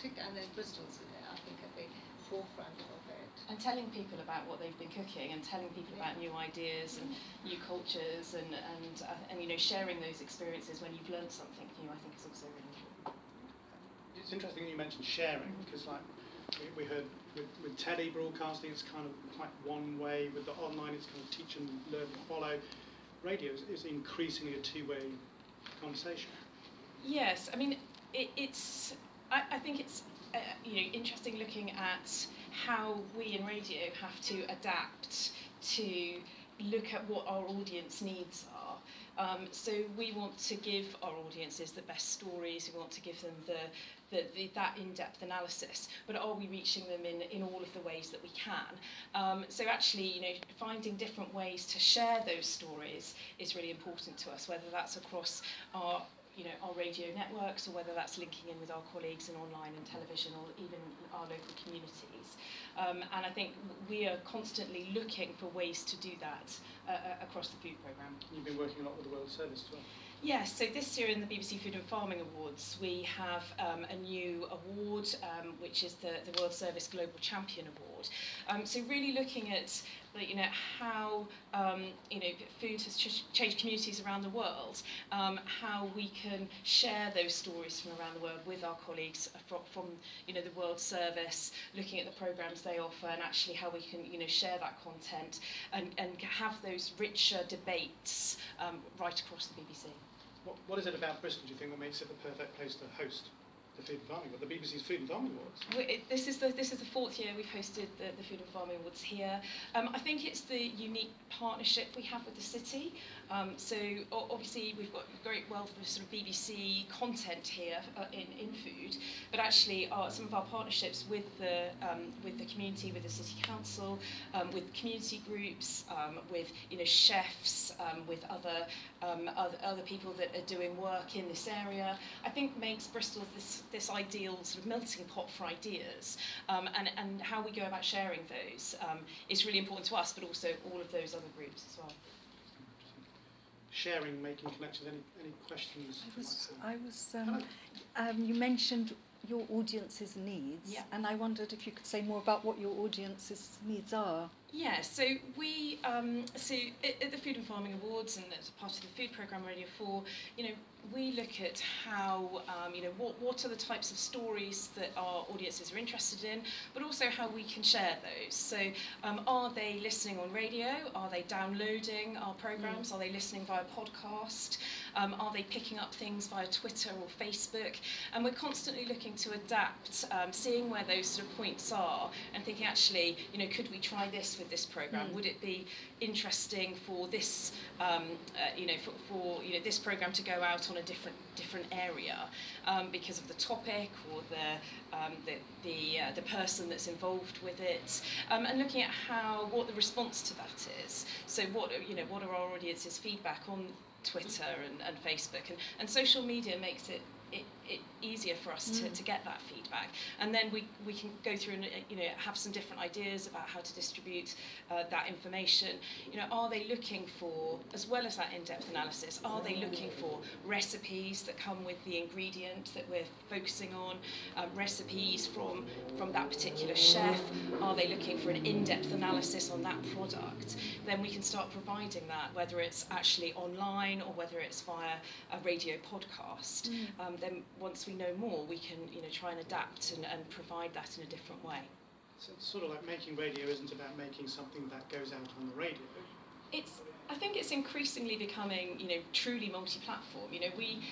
S3: and then Bristol's, I think, at the forefront of it.
S12: And telling people about what they've been cooking and telling people about new ideas and new cultures and sharing those experiences when you've learned something new, I think is also really important.
S1: It's interesting you mentioned sharing because we heard with telly broadcasting it's kind of quite one way, with the online it's kind of teach and learn and follow. Radio is increasingly a two-way conversation.
S12: Yes, I mean I think it's interesting looking at how we in radio have to adapt to look at what our audience needs are. So we want to give our audiences the best stories, we want to give them that in-depth analysis, but are we reaching them in all of the ways that we can? So actually, finding different ways to share those stories is really important to us, whether that's across our radio networks, or whether that's linking in with our colleagues in online and television, or even our local communities. And I think we are constantly looking for ways to do that across the food programme.
S1: You've been working a lot with the World Service as well.
S12: Yes, so this year in the BBC Food and Farming Awards, we have a new award, which is the World Service Global Champion Award. world. So really looking at how food has changed communities around the world, how we can share those stories from around the world with our colleagues from the World Service, looking at the programmes they offer, and actually how we can share that content and have those richer debates right across the BBC.
S1: What is it about Bristol, do you think, that makes it the perfect place to host the Food and Farming Awards, the BBC's Food and Farming Awards?
S12: This is the fourth year we've hosted the Food and Farming Awards here. I think it's the unique partnership we have with the city. So obviously we've got a great wealth of sort of BBC content here in food, but actually some of our partnerships with the community, with the city council, with community groups, with chefs, with other people that are doing work in this area, I think makes Bristol this ideal sort of melting pot for ideas, and how we go about sharing those is really important to us, but also all of those other groups as well.
S1: Sharing, making connections. Any questions?
S13: You mentioned your audience's needs,
S12: yeah.
S13: And I wondered if you could say more about what your audience's needs are.
S12: Yeah, so we at the Food and Farming Awards and as part of the food programme Radio 4, we look at how what are the types of stories that our audiences are interested in, but also how we can share those. So are they listening on radio? Are they downloading our programmes? Are they listening via podcast? Are they picking up things via Twitter or Facebook? And we're constantly looking to adapt, seeing where those sort of points are, and thinking actually, could we try this with this programme? Would it be interesting for this, for this programme to go out on a different area because of the topic or the person that's involved with it, and looking at what the response to that is. So what are our audience's feedback on Twitter and Facebook, and social media makes it easier for us to get that feedback, and then we can go through and have some different ideas about how to distribute that information. Are they looking for, as well as that in-depth analysis, are they looking for recipes that come with the ingredient that we're focusing on, recipes from that particular chef? Are they looking for an in-depth analysis on that product? Then we can start providing that, whether it's actually online or whether it's via a radio podcast. Then once we know more, we can try and adapt and provide that in a different way.
S1: So it's sort of like making radio isn't about making something that goes out on the radio.
S12: I think it's increasingly becoming truly multi-platform. We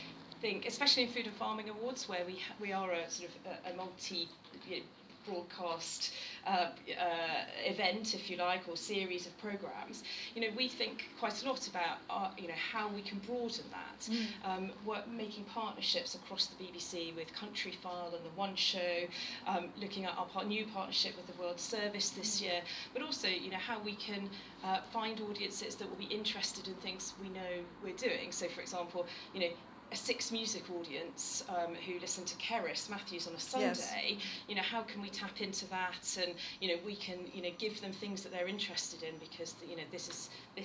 S12: think, especially in Food and Farming Awards, where we are a sort of a multi broadcast event, if you like, or series of programmes. We think quite a lot about how we can broaden that, making partnerships across the BBC with Country File and the One Show, looking at our new partnership with the World Service this year, but also how we can find audiences that will be interested in things we know we're doing. So, for example, a Six Music audience who listen to Cerys Matthews on a Sunday, yes. How can we tap into that, and we can give them things that they're interested in, because this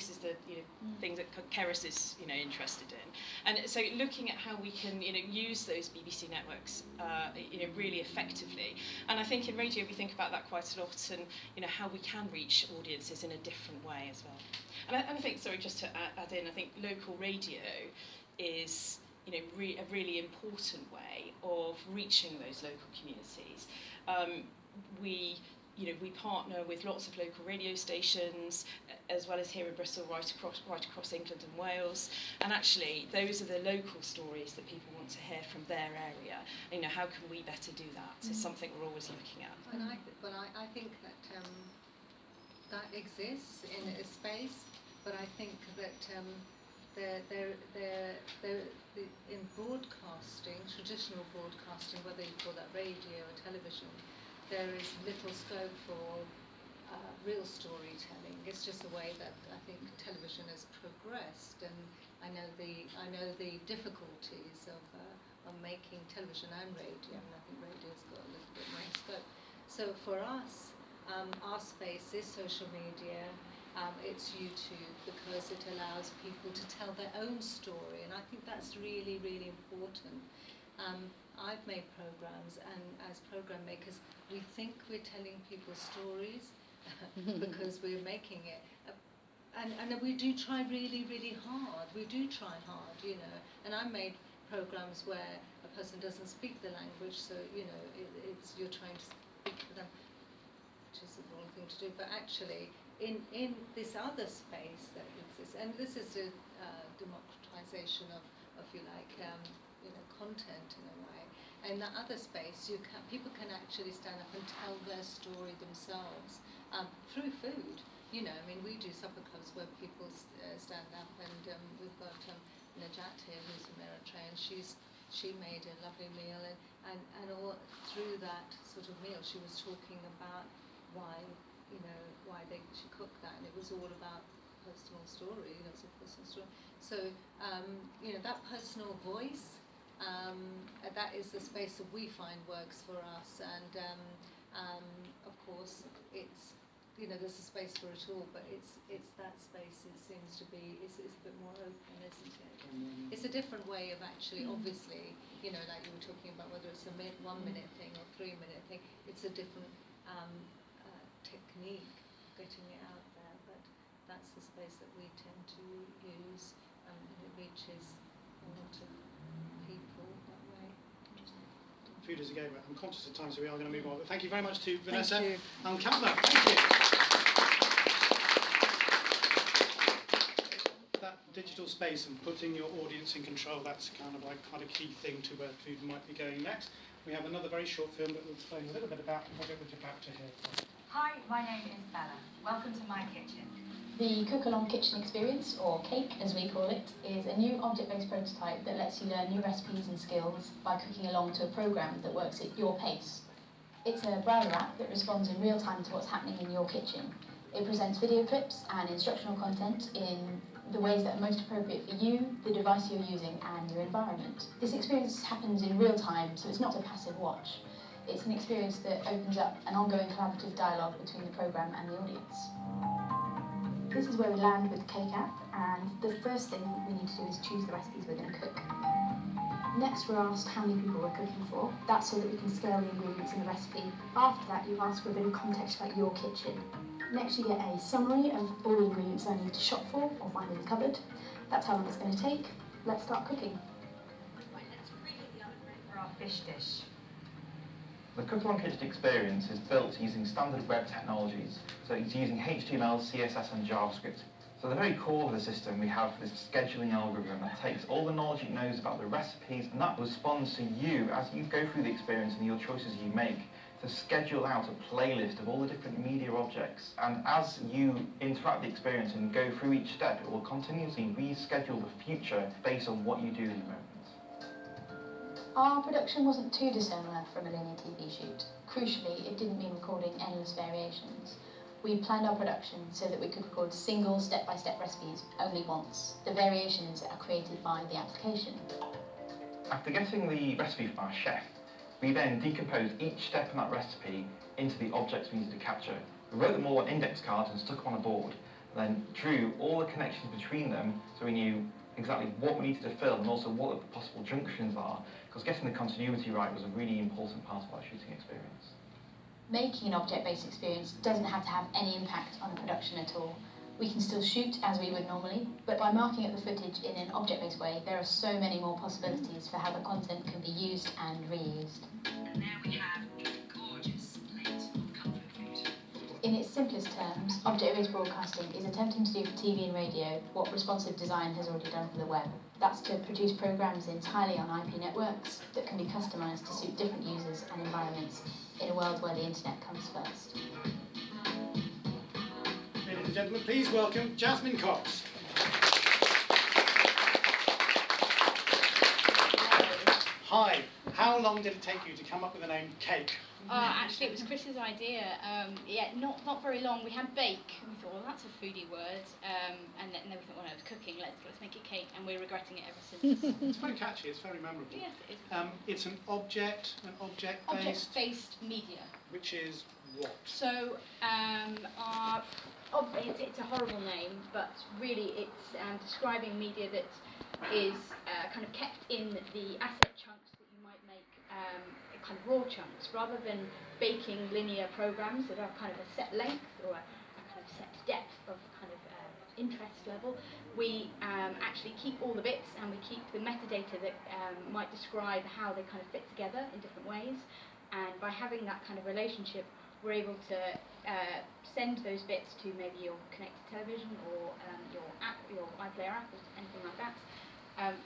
S12: is the thing that Cerys is interested in, and so looking at how we can use those BBC networks really effectively. And I think in radio we think about that quite a lot, and how we can reach audiences in a different way as well. And I think, sorry, just to add in, I think local radio is a really important way of reaching those local communities. We partner with lots of local radio stations, as well as here in Bristol, right across England and Wales. And actually, those are the local stories that people want to hear from their area. How can we better do that? It's something we're always looking at.
S3: But I think that that exists in a space, but I think that in broadcasting, traditional broadcasting, whether you call that radio or television, there is little scope for real storytelling. It's just the way that I think television has progressed, and I know the difficulties of making television and radio, and I think radio's got a little bit more scope. So for us, our space is social media. It's YouTube, because it allows people to tell their own story, and I think that's really, really important. I've made programs, and as program makers, we think we're telling people stories because we're making it. And we do try really, really hard. We do try hard, you know. And I made programs where a person doesn't speak the language, so, you know, it's you're trying to speak to them, which is the wrong thing to do. But actually, in this other space that exists, and this is a democratization of you like, you know, content in a way. In that other space, people can actually stand up and tell their story themselves through food. You know, I mean, we do supper clubs where people stand up, and we've got Najat here, who's from Eritrea, and she made a lovely meal, and all through that sort of meal, she was talking about why she cooked that, and it was all about personal story. You know, it's a personal story. So, you know, that personal voice, that is the space that we find works for us, and of course, it's. You know, there's a space for it all, but it's that space. It seems to be it's a bit more open, isn't it? It's a different way of actually, obviously, you know, like you were talking about whether it's a 1 minute thing or 3 minute thing. It's a different technique of getting it out there, but that's the space that we tend to use, and it reaches a lot of people that way.
S1: Food is a game. I'm conscious of time, so we are going to move on. But thank you very much to Vanessa
S13: you.
S1: and Kalpna. Thank you. That digital space and putting your audience in control, that's kind of like quite a key thing to where food might be going next. We have another very short film that will explain a little bit about what it was about to hear.
S14: Hi, my name is Bella. Welcome to my kitchen.
S15: The Cook Along Kitchen Experience, or CAKE as we call it, is a new object-based prototype that lets you learn new recipes and skills by cooking along to a programme that works at your pace. It's a browser app that responds in real time to what's happening in your kitchen. It presents video clips and instructional content in the ways that are most appropriate for you, the device you're using, and your environment. This experience happens in real time, so it's not a passive watch. It's an experience that opens up an ongoing collaborative dialogue between the programme and the audience. This is where we land with the CAKE app, and the first thing we need to do is choose the recipes we're going to cook. Next, we're asked how many people we're cooking for. That's so that we can scale the ingredients in the recipe. After that, you ask for a bit of context about your kitchen. Next, you get a summary of all the ingredients I need to shop for or find in the cupboard. That's how long it's going to take. Let's start cooking.
S14: Right, let's preheat the oven ready for our fish dish.
S10: The Cook Along Kitchen experience is built using standard web technologies, so it's using HTML, CSS and JavaScript. So at the very core of the system we have this scheduling algorithm that takes all the knowledge it knows about the recipes, and that responds to you as you go through the experience and your choices you make to schedule out a playlist of all the different media objects. And as you interact the experience and go through each step, it will continuously reschedule the future based on what you do in the moment.
S15: Our production wasn't too dissimilar from a linear TV shoot. Crucially, it didn't mean recording endless variations. We planned our production so that we could record single step-by-step recipes only once. The variations are created by the application.
S10: After getting the recipe from our chef, we then decomposed each step in that recipe into the objects we needed to capture. We wrote them all on index cards and stuck them on a board, then drew all the connections between them so we knew exactly what we needed to film and also what the possible junctions are, because getting the continuity right was a really important part of our shooting experience.
S15: Making an object-based experience doesn't have to have any impact on the production at all. We can still shoot as we would normally, but by marking up the footage in an object-based way, there are so many more possibilities for how the content can be used and reused.
S14: And there we have a gorgeous plate of comfort food.
S15: In its simplest terms, object-based broadcasting is attempting to do for TV and radio what responsive design has already done for the web. That's to produce programmes entirely on IP networks that can be customised to suit different users and environments in a world where the internet comes first.
S1: Ladies and gentlemen, please welcome Jasmine Cox. Hi. How long did it take you to come up with the name CAKE?
S16: Actually, it was Chris's idea. Yeah, not very long. We had bake, and we thought, well, that's a foodie word. And then we thought, well, no, it's cooking. Let's make it cake, and we're regretting it ever since.
S1: It's very catchy. It's very memorable.
S16: Yes, it is.
S1: It's an object-based.
S16: Object-based media.
S1: Which is what?
S16: So, it's a horrible name, but really it's describing media that is kind of kept in the asset chunks that you might make kind of raw chunks, rather than baking linear programs that are kind of a set length or a kind of set depth of kind of interest level. We actually keep all the bits, and we keep the metadata that might describe how they kind of fit together in different ways. And by having that kind of relationship, we're able to send those bits to maybe your connected television or your app, your iPlayer app, or anything like that.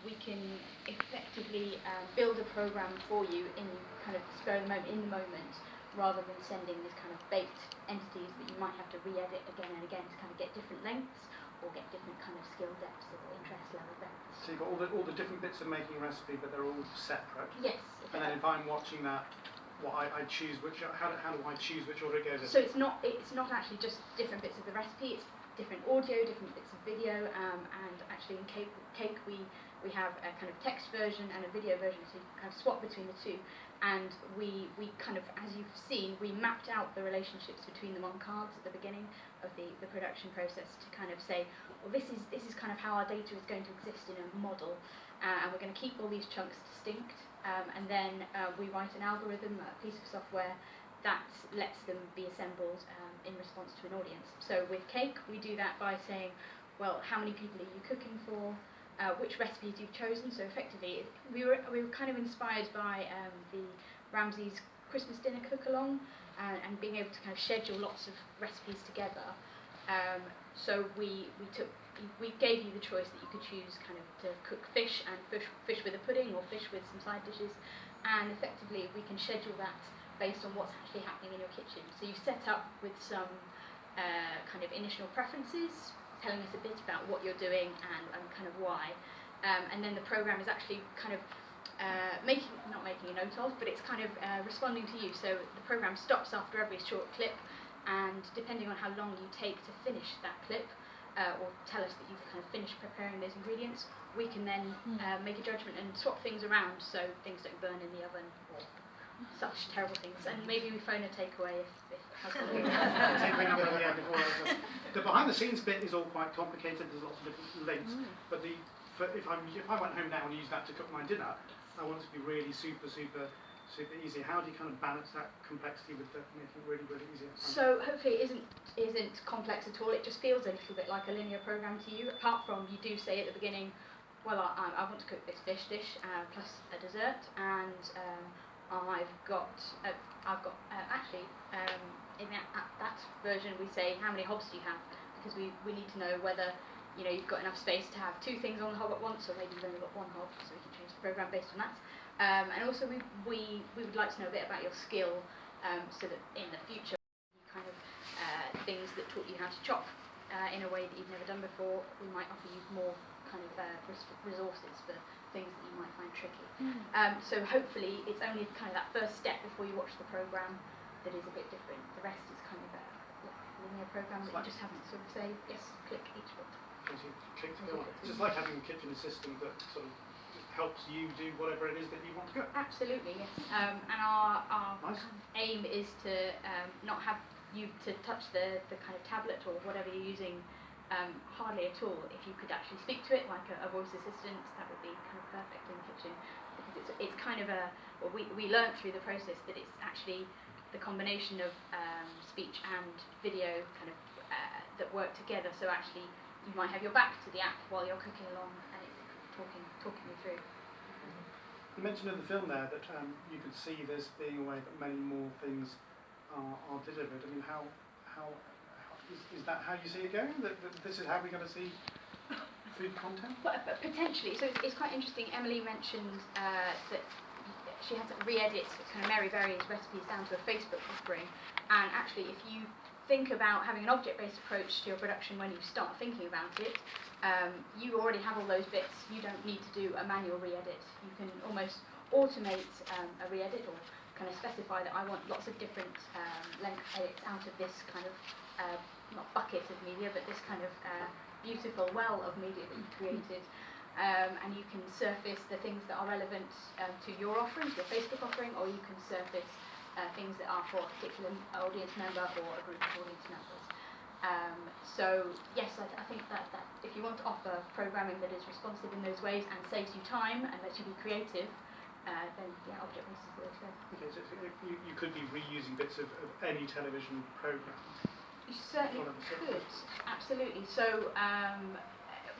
S16: We can effectively build a program for you in kind of spur of the moment, in the moment, rather than sending these kind of baked entities that you might have to re-edit again and again to kind of get different lengths or get different kind of skill depths or interest level depths.
S1: So you've got all the different bits of making a recipe, but they're all separate.
S16: Yes.
S1: And then if I'm watching that, I choose which. How do I choose which order it goes in?
S16: So it's not actually just different bits of the recipe. It's different audio, different bits of video, and actually in cake we have a kind of text version and a video version, so you can kind of swap between the two. And we kind of, as you've seen, we mapped out the relationships between them on cards at the beginning of the production process to kind of say, well, this is kind of how our data is going to exist in a model, and we're going to keep all these chunks distinct, and then we write an algorithm, a piece of software that lets them be assembled in response to an audience. So with cake, we do that by saying, well, how many people are you cooking for? Which recipes you've chosen. So effectively, we were kind of inspired by the Ramsay's Christmas dinner cook along, and being able to kind of schedule lots of recipes together. So we gave you the choice that you could choose kind of to cook fish and fish with a pudding or fish with some side dishes, and effectively we can schedule that based on what's actually happening in your kitchen. So you set up with some kind of initial preferences, telling us a bit about what you're doing and kind of why, and then the program is actually kind of not making a note of, but it's kind of responding to you. So the program stops after every short clip, and depending on how long you take to finish that clip, or tell us that you've kind of finished preparing those ingredients, we can then make a judgment and swap things around so things don't burn in the oven or such terrible things. And maybe we phone a takeaway if
S1: The behind the scenes bit is all quite complicated. There's lots of different links. But if I went home now and used that to cook my dinner, I want it to be really super easy. How do you kind of balance that complexity with making it really easy?
S16: So hopefully it isn't complex at all. It just feels a little bit like a linear program to you. Apart from you do say at the beginning, well, I want to cook this fish dish plus a dessert, and I've got actually in that version we say how many hobs do you have, because we need to know whether you've got enough space to have two things on the hob at once, or maybe you've only got one hob, so we can change the program based on that. And also we would like to know a bit about your skill, so that in the future kind of things that taught you how to chop in a way that you've never done before, we might offer you more kind of resources for things that you might find tricky. So hopefully it's only kind of that first step before you watch the program that is a bit different. The rest is kind of a linear program that you just have to sort of say, yes, click each bit.
S1: It's just like having a kitchen assistant that sort of helps you do whatever it is that you want to cook.
S16: Absolutely, yes. And our
S1: nice.
S16: Aim is to not have you to touch the kind of tablet or whatever you're using hardly at all. If you could actually speak to it like a voice assistant, that would be kind of perfect in the kitchen, because it's kind of we learned through the process that it's actually the combination of speech and video kind of that work together. So actually you might have your back to the app while you're cooking along, and it's talking you through.
S1: You mentioned in the film there that you could see this being a way that many more things are delivered. I mean, how is that how you see it going? That this is how we're going to see food content?
S16: Well, potentially. So it's quite interesting. Emily mentioned that she had to re-edit kind of Mary Berry's recipes down to a Facebook offering, and actually if you think about having an object-based approach to your production when you start thinking about it, you already have all those bits. You don't need to do a manual re-edit. You can almost automate a re-edit, or kind of specify that I want lots of different length edits out of this kind of not bucket of media, but this kind of beautiful well of media that you've created. And you can surface the things that are relevant to your offering, to your Facebook offering, or you can surface things that are for a particular audience member or a group of audience members. So yes, I think that if you want to offer programming that is responsive in those ways and saves you time and lets you be creative, then yeah, object-based is the way to go.
S1: Okay, so you could be reusing bits of any television programme.
S16: You certainly could, absolutely. So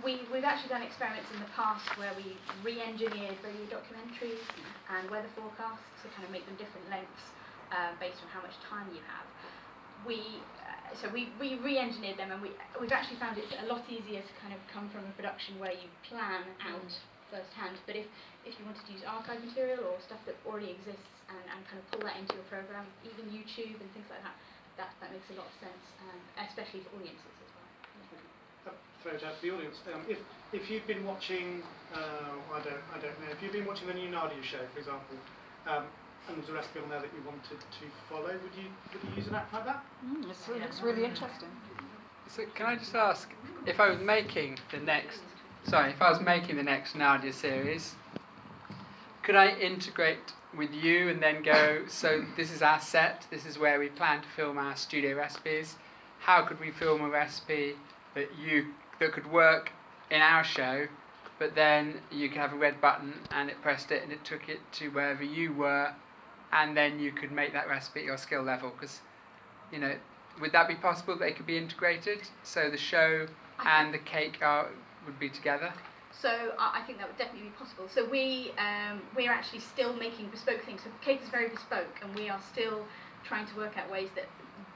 S16: we've actually done experiments in the past where we re-engineered radio documentaries and weather forecasts to kind of make them different lengths based on how much time you have. So we re-engineered them, and we've actually found it's a lot easier to kind of come from a production where you plan out firsthand. But if you wanted to use archive material or stuff that already exists and kind of pull that into your program, even YouTube and things like that, that makes a lot of sense, especially for audiences as well.
S1: Throw it out to the audience. If you've been watching, I don't know, if you've been watching the new Nadia show, for example, and there's a recipe on there that you wanted to follow, would you use an app like that?
S13: It's really interesting.
S5: So can I just ask, if I was making the next Nadia series, could I integrate with you and then go, so this is our set, this is where we plan to film our studio recipes, how could we film a recipe that could work in our show, but then you could have a red button and it pressed it and it took it to wherever you were, and then you could make that recipe at your skill level? Because, would that be possible, that they could be integrated, so the show and the cake would be together?
S16: So I think that would definitely be possible. So we're actually still making bespoke things. So cake is very bespoke, and we are still trying to work out ways that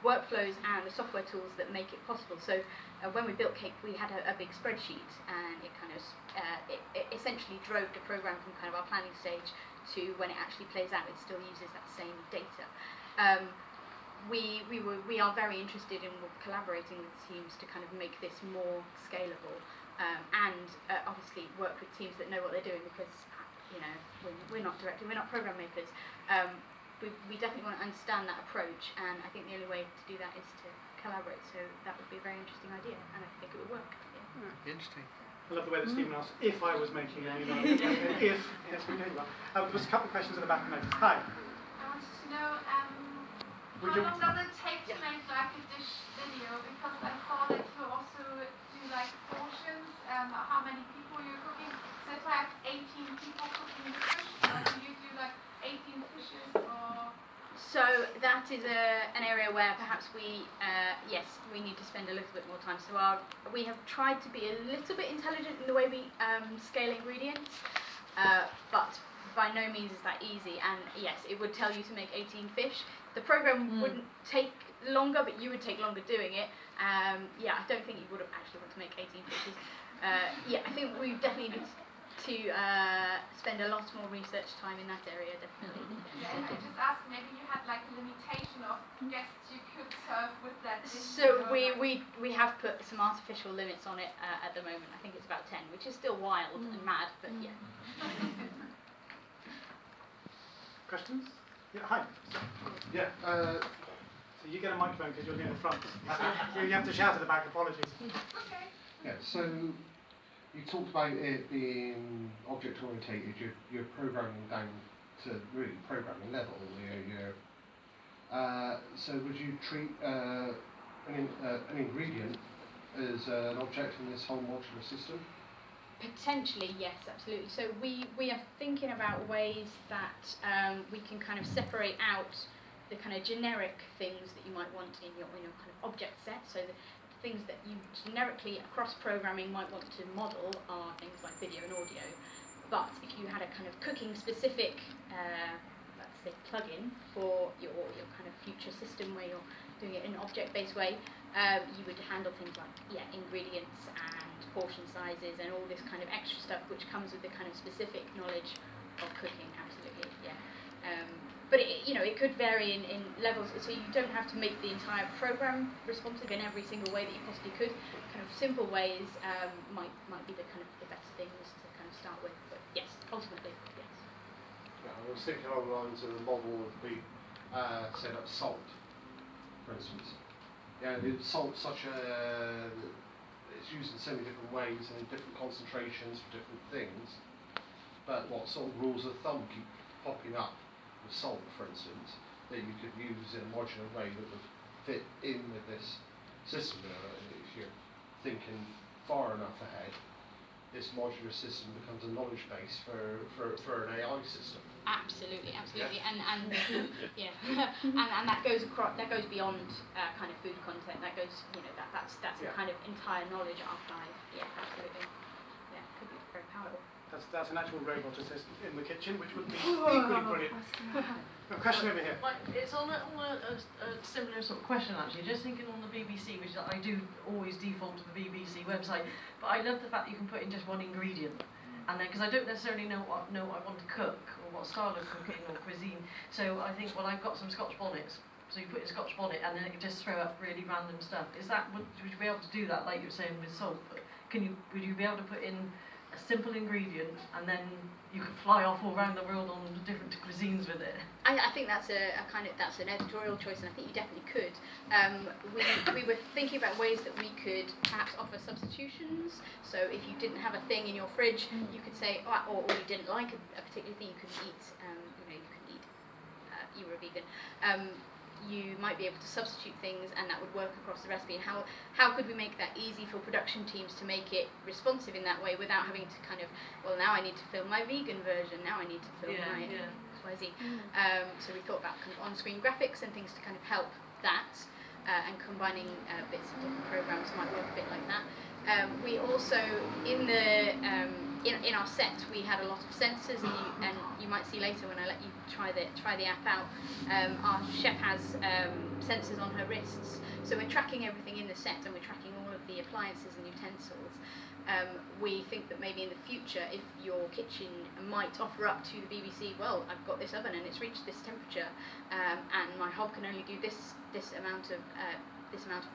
S16: workflows and the software tools that make it possible. So when we built cake, we had a big spreadsheet, and it kind of it essentially drove the program from kind of our planning stage to when it actually plays out. It still uses that same data. We are very interested in collaborating with teams to kind of make this more scalable, and obviously work with teams that know what they're doing, because we're not directing, we're not program makers. We definitely want to understand that approach, and I think the only way to do that is to collaborate. So that would be a very interesting idea, and I think it would work. Yeah.
S5: Interesting.
S1: I love the way that Stephen asked if I was making a new Nadia. If, yes, we know that. There's a couple of questions at the back of the notice. Hi.
S17: I wanted to know how long does it take to make like a dish video? Because I saw that you also do like portions, how many people you're cooking. So if I have 18 people cooking the fish, or do you do like 18 fishes, or?
S16: So that is an area where perhaps we need to spend a little bit more time. So we have tried to be a little bit intelligent in the way we scale ingredients, but by no means is that easy. And yes, it would tell you to make 18 fish. The program wouldn't take longer, but you would take longer doing it. I don't think you would actually want to make 18 fishes. I think we definitely need to spend a lot more research time in that area, definitely.
S17: Yeah, and I just asked, maybe you had like a limitation of guests you could serve with that dish.
S16: So we have put some artificial limits on it at the moment. I think it's about 10, which is still wild and mad, but yeah.
S1: Questions? Yeah, hi.
S7: Yeah.
S1: So you get a microphone because you're near the front. You have to shout at the back. Apologies.
S17: Okay.
S18: Yeah. So you talked about it being object orientated. You're programming down to really programming level. So would you treat an ingredient as an object in this whole modular system?
S16: Potentially, yes, absolutely. So we are thinking about ways that we can kind of separate out the kind of generic things that you might want in your kind of object set. So the things that you generically across programming might want to model are things like video and audio. But if you had a kind of cooking specific, let's say, plugin for your kind of future system where you're doing it in an object-based way, you would handle things like ingredients and portion sizes and all this kind of extra stuff which comes with the kind of specific knowledge of cooking. Absolutely, yeah. But it could vary in levels, so you don't have to make the entire program responsive in every single way that you possibly could. Kind of simple ways might be the kind of the best things to kind of start with. But yes, ultimately, yes.
S18: Yeah, I was thinking along the lines of the model of the set up salt, for instance. Yeah, salt's it's used in so many different ways and in different concentrations for different things. But what sort of rules of thumb keep popping up with salt, for instance, that you could use in a modular way that would fit in with this system? If you're thinking far enough ahead, this modular system becomes a knowledge base for an AI system.
S16: Absolutely, absolutely, and yeah, and that goes across, that goes beyond kind of food content. That goes, you know, that's a kind of entire knowledge archive. Yeah, absolutely. Yeah, could be very powerful.
S1: That's an actual robot assistant in the kitchen, which would be equally brilliant. A question over here.
S19: It's on a similar sort of question actually. Just thinking on the BBC, which I do always default to the BBC website, but I love the fact that you can put in just one ingredient. And then, because I don't necessarily know what I want to cook, or what style of cooking or cuisine, so I think, well, I've got some Scotch bonnets, so you put in Scotch bonnet, and then it can just throw up really random stuff. Would you be able to do that, like you were saying with salt? But would you be able to put in a simple ingredient, and then you could fly off all around the world on different cuisines with it?
S16: I think that's that's an editorial choice, and I think you definitely could. We were thinking about ways that we could perhaps offer substitutions. So if you didn't have a thing in your fridge, you could say, or you didn't like a particular thing, you could eat. You were a vegan. You might be able to substitute things, and that would work across the recipe. And how could we make that easy for production teams to make it responsive in that way without having to kind of, well, now I need to film my vegan version, now I need to film my XYZ. So we thought about kind of on-screen graphics and things to kind of help that, and combining bits of different programs might work a bit like that. We also, in our set, we had a lot of sensors, and you might see later when I let you try the app out. Our chef has sensors on her wrists, so we're tracking everything in the set, and we're tracking all of the appliances and utensils. We think that maybe in the future, if your kitchen might offer up to the BBC, well, I've got this oven and it's reached this temperature, and my hob can only do this amount of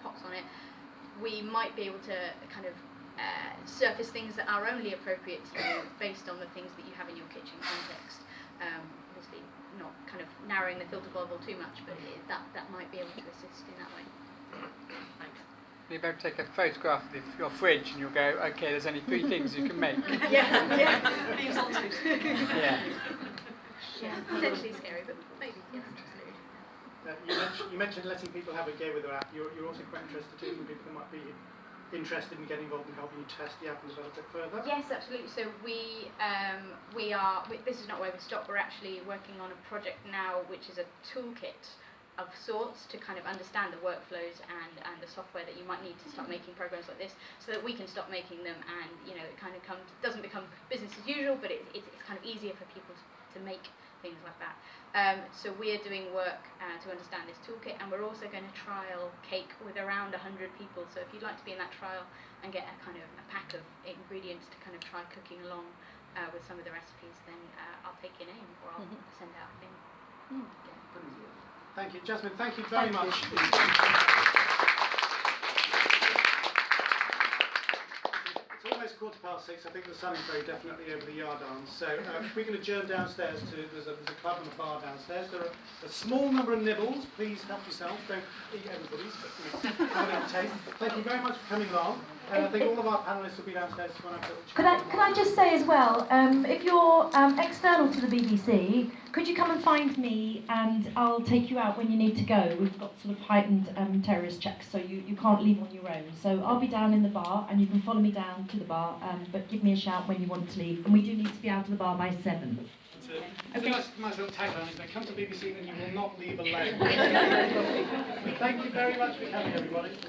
S16: pots on it. We might be able to kind of surface things that are only appropriate to you based on the things that you have in your kitchen context. Obviously, not kind of narrowing the filter bubble too much, but that might be able to assist in that way.
S19: Thanks.
S5: You'll be able to take a photograph of your fridge, and you'll go, okay, there's only 3 things you can make.
S19: Yeah. Leaves on toast.
S5: Yeah.
S16: Yeah, potentially scary, but maybe, yes, absolutely.
S1: You mentioned letting people have a go with their app. You're also quite interested too, for people who might be interested in getting involved in helping you test the app and develop it further?
S16: Yes, absolutely. So we this is not where we stop. We're actually working on a project now, which is a toolkit of sorts to kind of understand the workflows and the software that you might need to start making programs like this, so that we can stop making them, and it kind of doesn't become business as usual, but it's kind of easier for people to make things like that. So we are doing work to understand this toolkit, and we're also going to trial cake with around 100 people. So if you'd like to be in that trial and get a kind of a pack of ingredients to kind of try cooking along with some of the recipes, then I'll take your name, or I'll send out a thing.
S1: Thank you, Jasmine. Thank you very much. It's almost 6:15. I think the sun is very definitely over the yard arms. So we can adjourn downstairs there's a club and a bar downstairs. There are a small number of nibbles. Please help yourself. Don't eat everybody's, but have a little taste. Thank you very much for coming along. And I think all of our panellists will be downstairs when I've got the chat.
S20: Could I just say as well, if you're external to the BBC, could you come and find me, and I'll take you out when you need to go. We've got sort of heightened terrorist checks, so you can't leave on your own. So I'll be down in the bar, and you can follow me down to the bar, but give me a shout when you want to leave. And we do need to be out of the bar by 7.
S1: It's a nice little tagline, isn't it? Come to BBC and you will not leave alone. Thank you very much for coming, everybody.